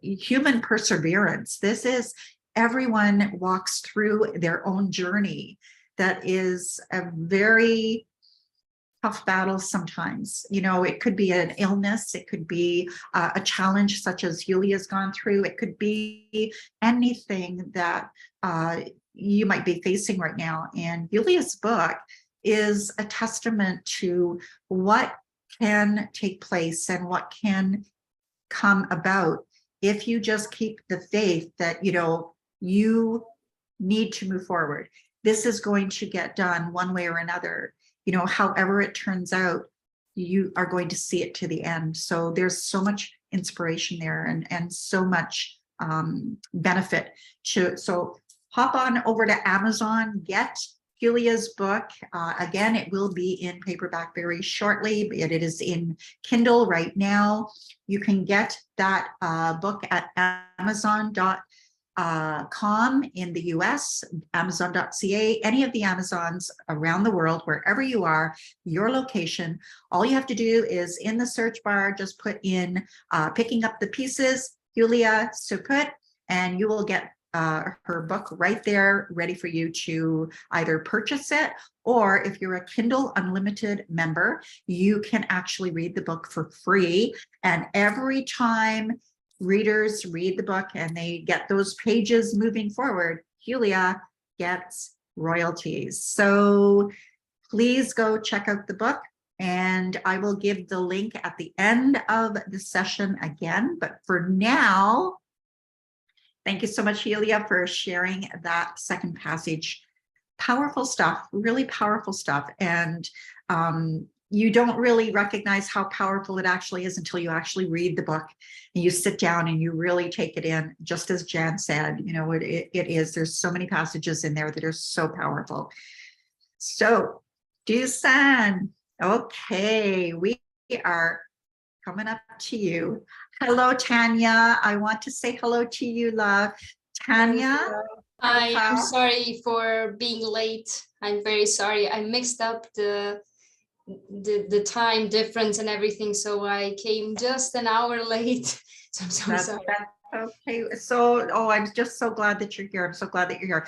human perseverance. This is, everyone walks through their own journey that is a very tough battles sometimes. You know, it could be an illness, it could be a challenge such as Julija's gone through, it could be anything that you might be facing right now. And Julija's book is a testament to what can take place and what can come about if you just keep the faith that, you know, you need to move forward. This is going to get done one way or another. You know, however it turns out, you are going to see it to the end. So there's so much inspiration there and so much benefit. So hop on over to Amazon, get Julia's book. Again, it will be in paperback very shortly. It is in Kindle right now. You can get that book at Amazon.com in the US, Amazon.ca, any of the Amazons around the world, wherever you are, your location. All you have to do is in the search bar, just put in Picking Up the Pieces, Julija Šuput, and you will get her book right there ready for you to either purchase it, or if you're a Kindle Unlimited member, you can actually read the book for free. And every time readers read the book and they get those pages moving forward, Julija gets royalties. So please go check out the book, and I will give the link at the end of the session again. But for now, thank you so much, Julija, for sharing that second passage. Powerful stuff, really powerful stuff. And you don't really recognize how powerful it actually is until you actually read the book and you sit down and you really take it in. Just as Jan said, you know, it is, there's so many passages in there that are so powerful. So Dusan, okay, we are coming up to you. Hello, Tanya. I want to say hello to you, love. Tanya. Hi, I'm sorry for being late. I'm very sorry. I mixed up the time difference and everything, so I came just an hour late. So I'm so sorry. That's okay. So, oh, I'm just so glad that you're here. I'm so glad that you're here.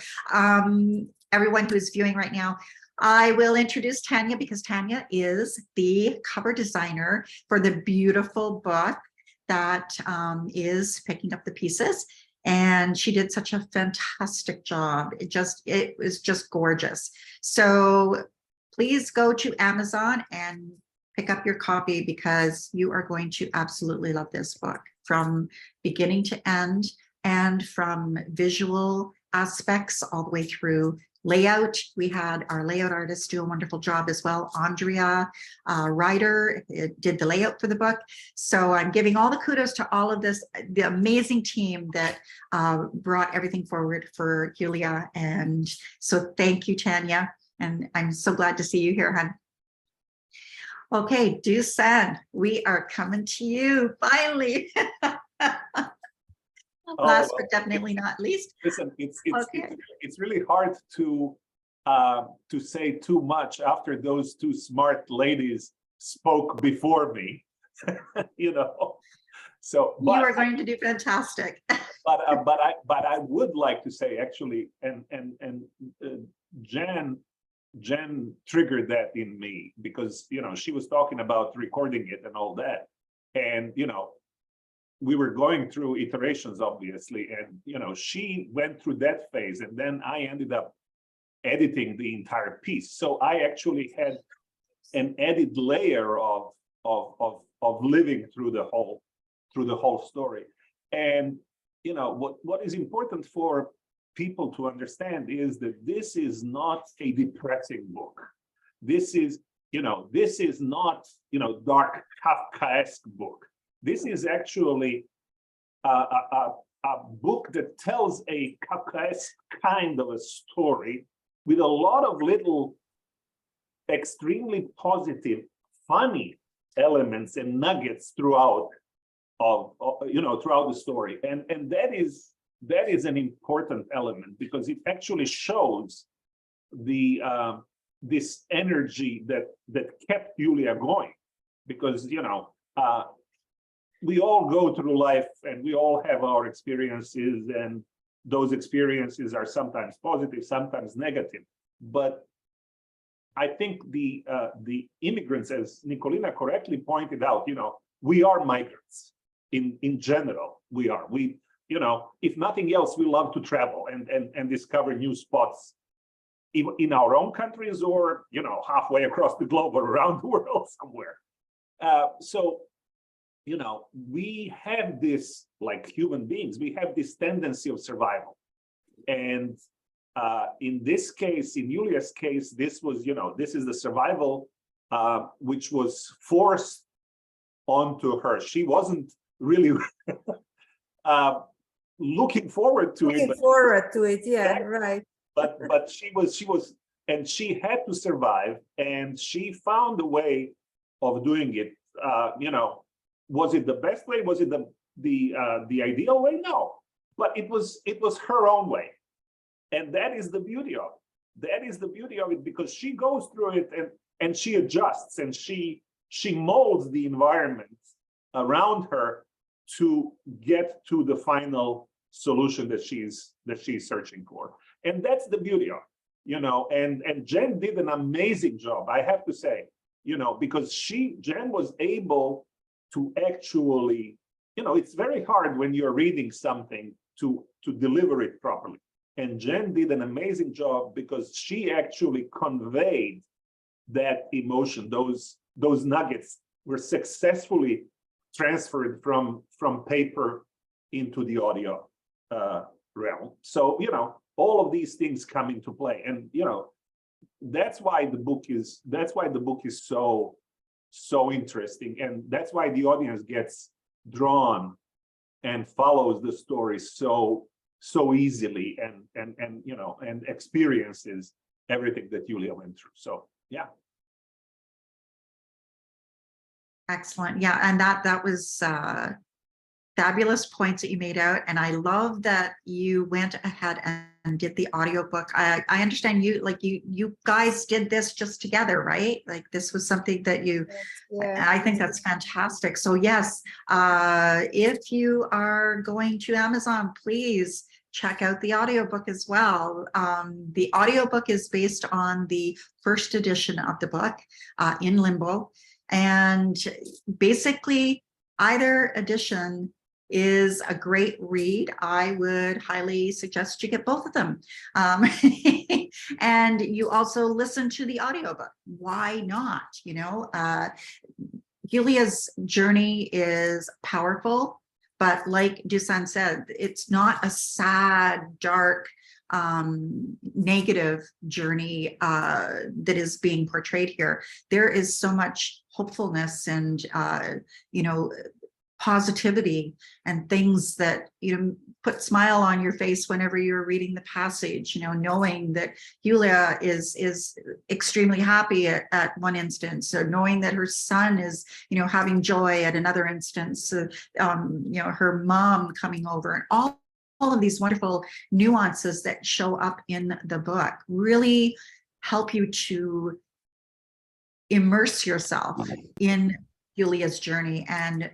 Everyone who is viewing right now, I will introduce Tanya because Tanya is the cover designer for the beautiful book that is Picking Up the Pieces. And she did such a fantastic job. It was just gorgeous. So please go to Amazon and pick up your copy because you are going to absolutely love this book from beginning to end, and from visual aspects all the way through layout. We had our layout artist do a wonderful job as well. Andrea Ryder did the layout for the book. So I'm giving all the kudos to all of this, the amazing team that brought everything forward for Julija. And so thank you, Tanya. And I'm so glad to see you here, hon. Okay, Dusan, we are coming to you finally. Last but definitely not least. Listen, Okay. it's really hard to say too much after those two smart ladies spoke before me, you know. So You are going to do fantastic. but I would like to say actually, and Jen triggered that in me because, you know, she was talking about recording it and all that, and you know, we were going through iterations, obviously, and you know, she went through that phase, and then I ended up editing the entire piece. So I actually had an added layer of living through the whole story. And you know, what is important for people to understand is that this is not a depressing book. This is, you know, this is not, you know, dark Kafkaesque book. This is actually a book that tells a Kafkaesque kind of a story with a lot of little extremely positive, funny elements and nuggets throughout throughout the story. And that is an important element because it actually shows the this energy that kept Julija going, because you know, we all go through life and we all have our experiences, and those experiences are sometimes positive, sometimes negative. But I think the immigrants, as Nikolina correctly pointed out, you know, we are migrants in general. We are. You know, if nothing else, we love to travel and discover new spots in our own countries, or you know, halfway across the globe or around the world somewhere. So you know, we have this, like human beings, we have this tendency of survival. And in this case, in Julija's case, this was, you know, this is the survival which was forced onto her. She wasn't really looking forward to it. Looking But, forward to it, yeah, right. but she was, and she had to survive, and she found a way of doing it. You know, was it the best way? Was it the ideal way? No, but it was her own way, and that is the beauty of it. That is the beauty of it, because she goes through it and she adjusts, and she molds the environment around her to get to the final solution that she's searching for. And that's the beauty of it, you know. And Jen did an amazing job, I have to say, you know, because Jen was able to actually, you know, it's very hard when you're reading something to deliver it properly. And Jen did an amazing job, because she actually conveyed that emotion. Those nuggets were successfully transferred from paper into the audio realm. So, you know, all of these things come into play, and you know, that's why the book is so interesting, and that's why the audience gets drawn and follows the story so easily, and you know, and experiences everything that Julija went through. So yeah. Excellent. Yeah, and that was fabulous points that you made out, and I love that you went ahead and did the audiobook. I understand you guys did this just together, right? Like this was something that you, Yeah. I think that's fantastic. So yes, if you are going to Amazon, please check out the audiobook as well. The audiobook is based on the first edition of the book, In Limbo. And basically, either edition is a great read. I would highly suggest you get both of them. And you also listen to the audiobook. Why not? You know, Julija's journey is powerful, but like Dusan said, it's not a sad, dark, negative journey that is being portrayed here. There is so much hopefulness and you know, positivity and things that, you know, put smile on your face whenever you're reading the passage, you know, knowing that Julija is extremely happy at one instance, so knowing that her son is, you know, having joy at another instance, you know, her mom coming over, and all of these wonderful nuances that show up in the book really help you to immerse yourself in Julija's journey and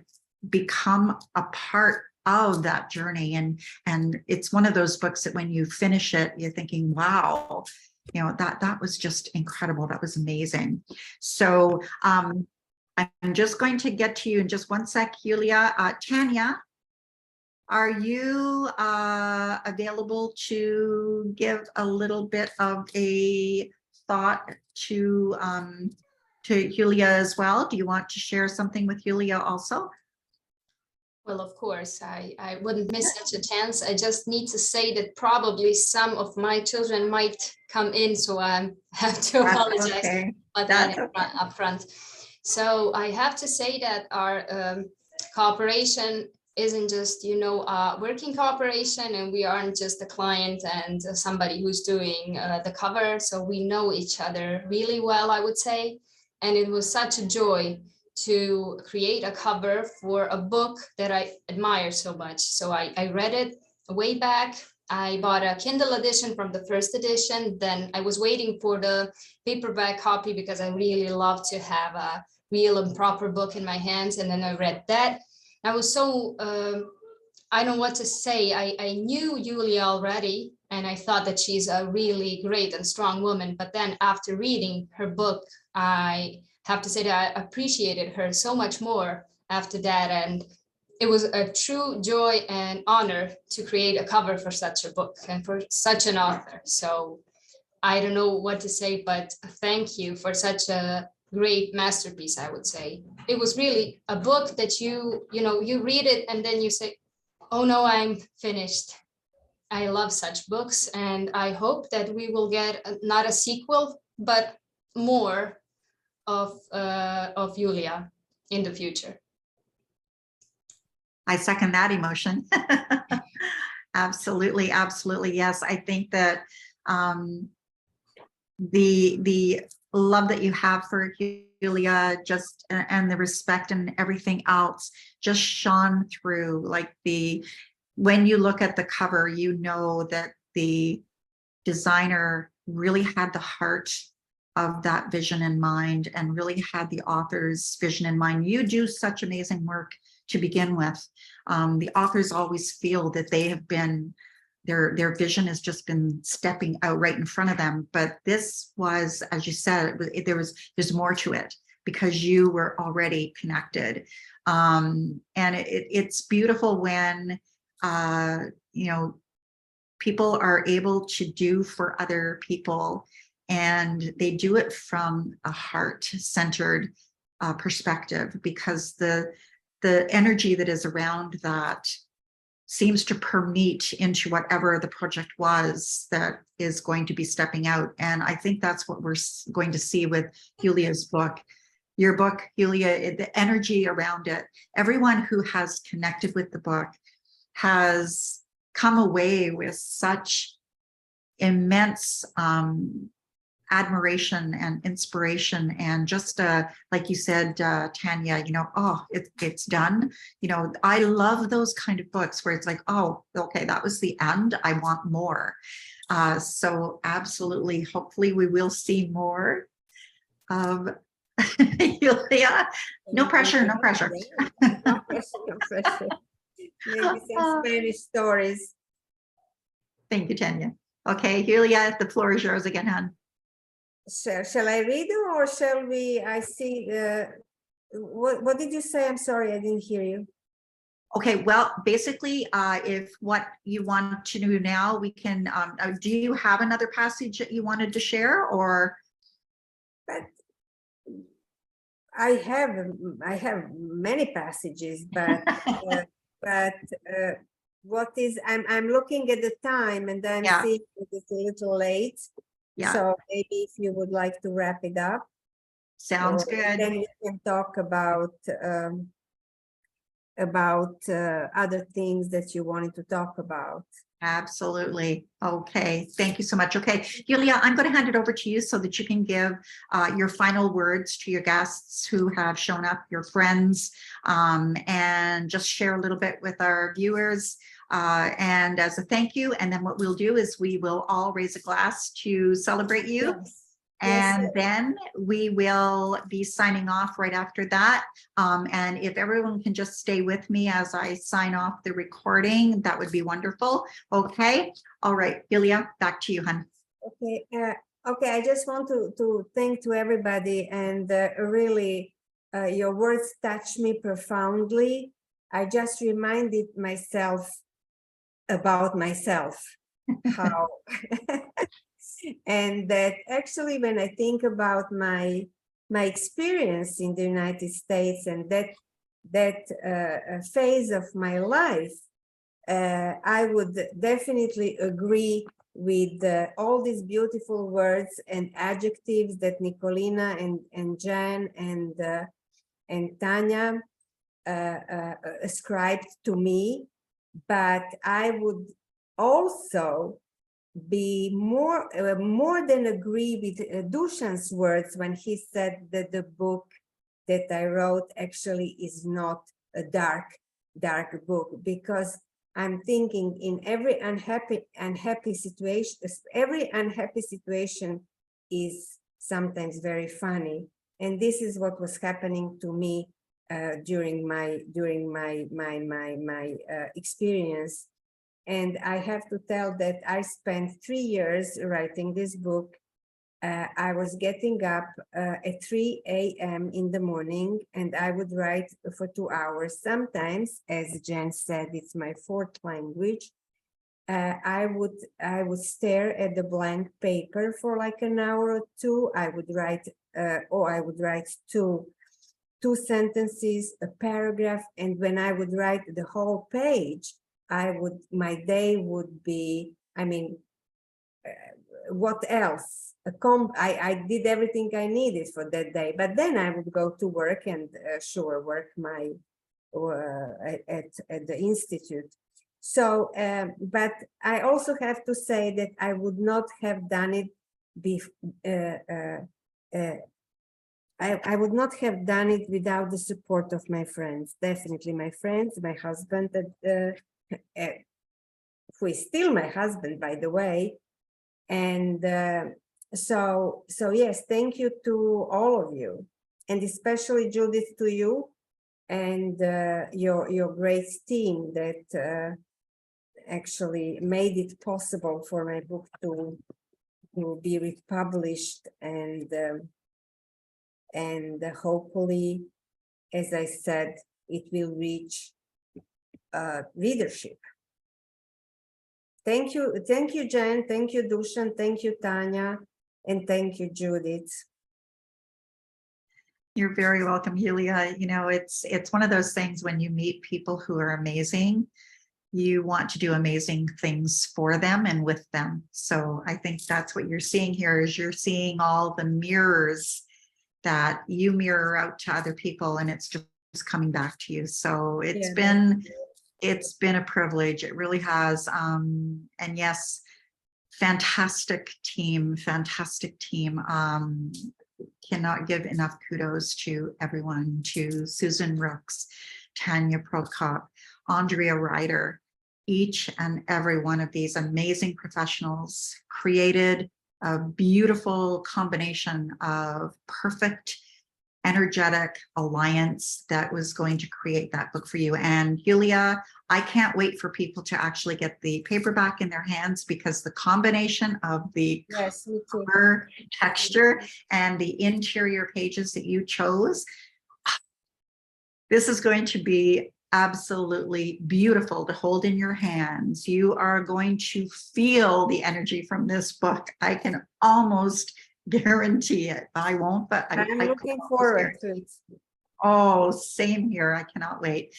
become a part of that journey. And it's one of those books that when you finish it, you're thinking, wow, you know, that was just incredible. That was amazing. So I'm just going to get to you in just one sec, Julija. Tanya, are you available to give a little bit of a thought to Julija as well? Do you want to share something with Julija also? Well, of course, I wouldn't miss such a chance. I just need to say that probably some of my children might come in, so I have to apologize. Okay. But That's then up front. So I have to say that our cooperation isn't just, you know, working cooperation, and we aren't just a client and somebody who's doing the cover. So we know each other really well, I would say. And it was such a joy to create a cover for a book that I admire so much. So I read it way back. I bought a Kindle edition from the first edition. Then I was waiting for the paperback copy because I really love to have a real and proper book in my hands. And then I read that. I was so, I don't know what to say. I knew Julija already, and I thought that she's a really great and strong woman. But then after reading her book, I have to say that I appreciated her so much more after that. And it was a true joy and honor to create a cover for such a book and for such an author. So I don't know what to say, but thank you for such a great masterpiece, I would say. It was really a book that you know, you read it and then you say, oh no, I'm finished. I love such books, and I hope that we will get not a sequel, but more of Julija in the future. I second that emotion. Absolutely, absolutely. Yes, I think that the love that you have for Julija, just and the respect and everything else just shone through. Like when you look at the cover, you know that the designer really had the heart of that vision in mind and really had the author's vision in mind. You do such amazing work to begin with. The authors always feel that they have been, their vision has just been stepping out right in front of them. But this was, as you said, there's more to it because you were already connected. And it's beautiful when, people are able to do for other people, and they do it from a heart-centered perspective, because the energy that is around that seems to permeate into whatever the project was that is going to be stepping out. And I think that's what we're going to see with Julija's book. Your book, Julija, the energy around it, everyone who has connected with the book has come away with such immense admiration and inspiration, and just like you said, Tanya, it's done. I love those kind of books where it's like, oh, okay, that was the end, I want more. So absolutely, hopefully we will see more of Julija. No pressure, no pressure. No pressure, no pressure. Maybe some Spanish stories. Thank you, Tanya. Okay, Julija, the floor is yours again, hon. Shall I read them, or shall we? I see. What did you say? I'm sorry, I didn't hear you. Okay, well, basically, if what you want to do now, we can. Do you have another passage that you wanted to share, or? But I have many passages, but what is? I'm looking at the time, and I'm seeing it's a little late. Yeah. So maybe if you would like to wrap it up. Sounds good. Then we can talk about other things that you wanted to talk about. Absolutely. Okay. Thank you so much. Okay, Julija, I'm going to hand it over to you so that you can give your final words to your guests who have shown up, your friends, and just share a little bit with our viewers. And as a thank you, and then what we'll do is we will all raise a glass to celebrate you. Yes. And then we will be signing off right after that. And if everyone can just stay with me as I sign off the recording, that would be wonderful. Okay. All right, Julija, back to you, hon. Okay. Okay. I just want to thank to everybody, and really your words touched me profoundly. I just reminded myself about myself, how and that actually when I think about my experience in the United States and that phase of my life, I would definitely agree with all these beautiful words and adjectives that Nikolina and Jan and Tanya ascribed to me. But I would also be more than agree with Dusan's words when he said that the book that I wrote actually is not a dark book, because I'm thinking in every unhappy situation is sometimes very funny, and this is what was happening to me during my experience. And I have to tell that I spent 3 years writing this book. I was getting up at 3 a.m. in the morning, and I would write for 2 hours. Sometimes, as Jen said, it's my fourth language. I would stare at the blank paper for like an hour or two. I would write, two sentences, a paragraph, and when I would write the whole page, my day would be, what else? I did everything I needed for that day, but then I would go to work and work my at the institute. So, but I also have to say that I would not have done it I would not have done it without the support of my friends. Definitely my friends, my husband, who is still my husband, by the way. And so yes, thank you to all of you, and especially Judith, to you and your great team that actually made it possible for my book to be republished, and hopefully, as I said, it will reach readership. Thank you, Jen, thank you, Dusan, thank you, Tanya, and thank you, Judith. You're very welcome, Julija. You know, it's one of those things when you meet people who are amazing, you want to do amazing things for them and with them. So I think that's what you're seeing here, is you're seeing all the mirrors that you mirror out to other people, and it's just coming back to you. So it's been a privilege. It really has. And yes, fantastic team. Cannot give enough kudos to everyone, to Susan Rooks, Tanja Prokop, Andrea Ryder. Each and every one of these amazing professionals created a beautiful combination of perfect, energetic alliance that was going to create that book for you. And Julija, I can't wait for people to actually get the paperback in their hands, because the combination of the cover texture and the interior pages that you chose, this is going to be absolutely beautiful to hold in your hands. You are going to feel the energy from this book. I can almost guarantee it. I won't, but I'm looking forward to it. Oh, same here. I cannot wait.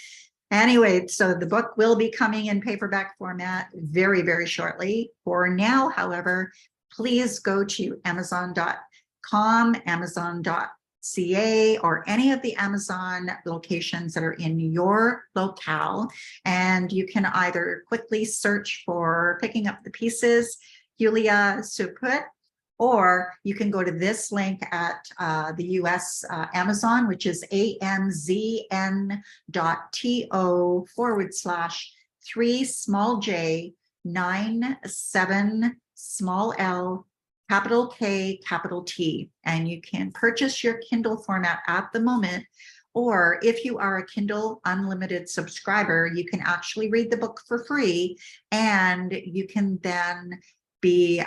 Anyway, so the book will be coming in paperback format very, very shortly. For now, however, please go to Amazon.com, Amazon.ca, or any of the Amazon locations that are in your locale. And you can either quickly search for Picking Up the Pieces, Julija Šuput, or you can go to this link at the US Amazon, which is amzn.to/3J97L K T. And you can purchase your Kindle format at the moment, or if you are a Kindle Unlimited subscriber, you can actually read the book for free, and you can then be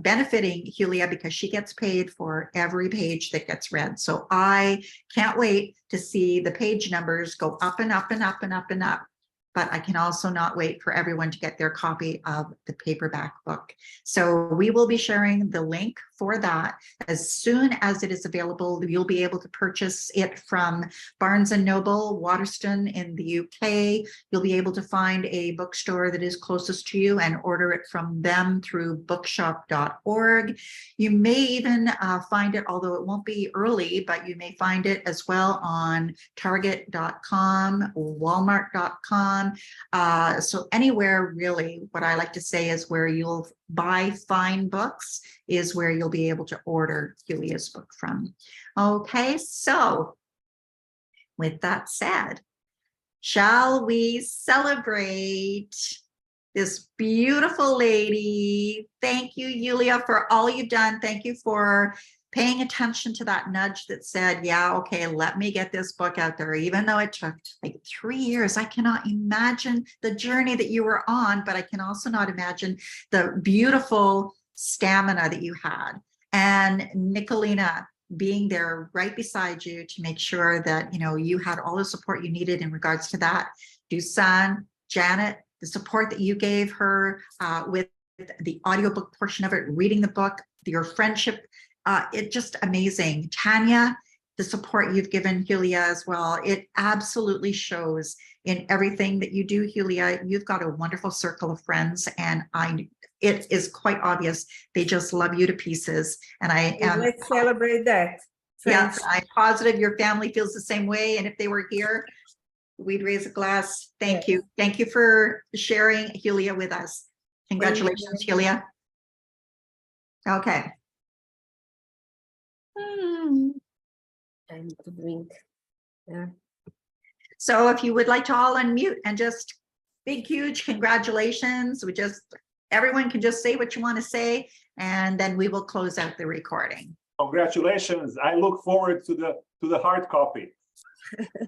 benefiting Julija, because she gets paid for every page that gets read. So I can't wait to see the page numbers go up and up and up and up and up. But I can also not wait for everyone to get their copy of the paperback book. So we will be sharing the link for that as soon as it is available. You'll be able to purchase it from Barnes & Noble, Waterston in the UK. You'll be able to find a bookstore that is closest to you and order it from them through bookshop.org. You may even find it, although it won't be early, but you may find it as well on Target.com, Walmart.com. So anywhere, really, what I like to say is where you'll buy fine books is where you'll be able to order Julija's book from. Okay, so with that said, shall we celebrate this beautiful lady? Thank you, Julija, for all you've done. Thank you for paying attention to that nudge that said, yeah, okay, let me get this book out there, even though it took like 3 years. I cannot imagine the journey that you were on, but I can also not imagine the beautiful stamina that you had. And Nikolina being there right beside you to make sure that, you know, you had all the support you needed in regards to that. Dusan, Janet, the support that you gave her with the audiobook portion of it, reading the book, your friendship, it's just amazing. Tanya, the support you've given Julija as well, it absolutely shows in everything that you do, Julija. You've got a wonderful circle of friends, and it is quite obvious. They just love you to pieces. And I am, Let's celebrate that. yes, Friends. I'm positive your family feels the same way. And if they were here, we'd raise a glass. Thank you. Thank you for sharing Julija with us. Congratulations, Julija. Okay. I need to drink. Yeah. So if you would like to all unmute and just big, huge congratulations. We just, everyone can just say what you want to say, and then we will close out the recording. Congratulations. I look forward to the hard copy.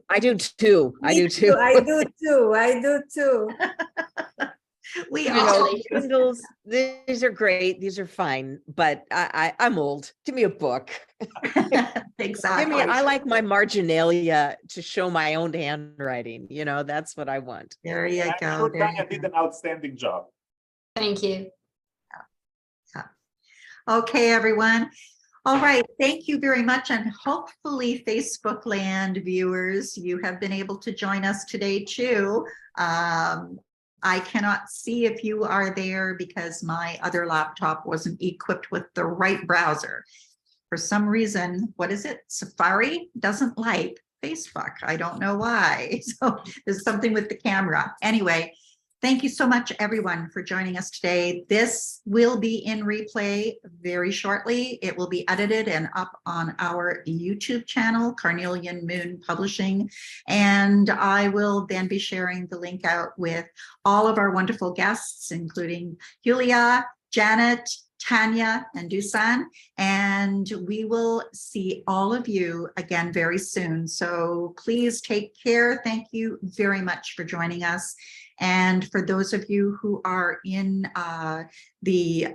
I do too. I do too. I do too. I do too. We You know, all, Congratulations. Kindles, these are great. These are fine, but I'm old. Give me a book. exactly. I like my marginalia to show my own handwriting. You know, that's what I want. There you I'm go. sure There Tanya you did go. an outstanding job. Thank you. Okay, everyone. All right, thank you very much. And hopefully Facebook land viewers, you have been able to join us today too. I cannot see if you are there because my other laptop wasn't equipped with the right browser. For some reason, what is it? Safari doesn't like Facebook. I don't know why. So there's something with the camera. Anyway, thank you so much, everyone, for joining us today. This will be in replay very shortly. It will be edited and up on our YouTube channel, Carnelian Moon Publishing. And I will then be sharing the link out with all of our wonderful guests, including Julija, Janet, Tanya, and Dusan. And we will see all of you again very soon. So please take care. Thank you very much for joining us. And for those of you who are in the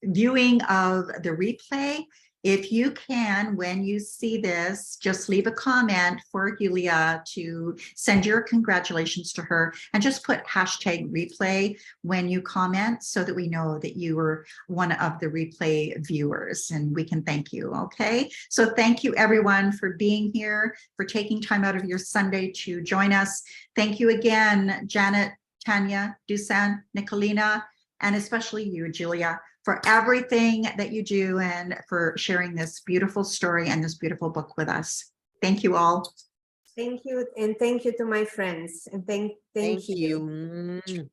viewing of the replay, if you can, when you see this, just leave a comment for Julija to send your congratulations to her and just put #replay when you comment so that we know that you were one of the replay viewers and we can thank you, okay? So thank you everyone for being here, for taking time out of your Sunday to join us. Thank you again, Janet, Tanya, Dusan, Nikolina, and especially you, Julija, for everything that you do and for sharing this beautiful story and this beautiful book with us. Thank you all. Thank you. And thank you to my friends. And thank you. Thank you.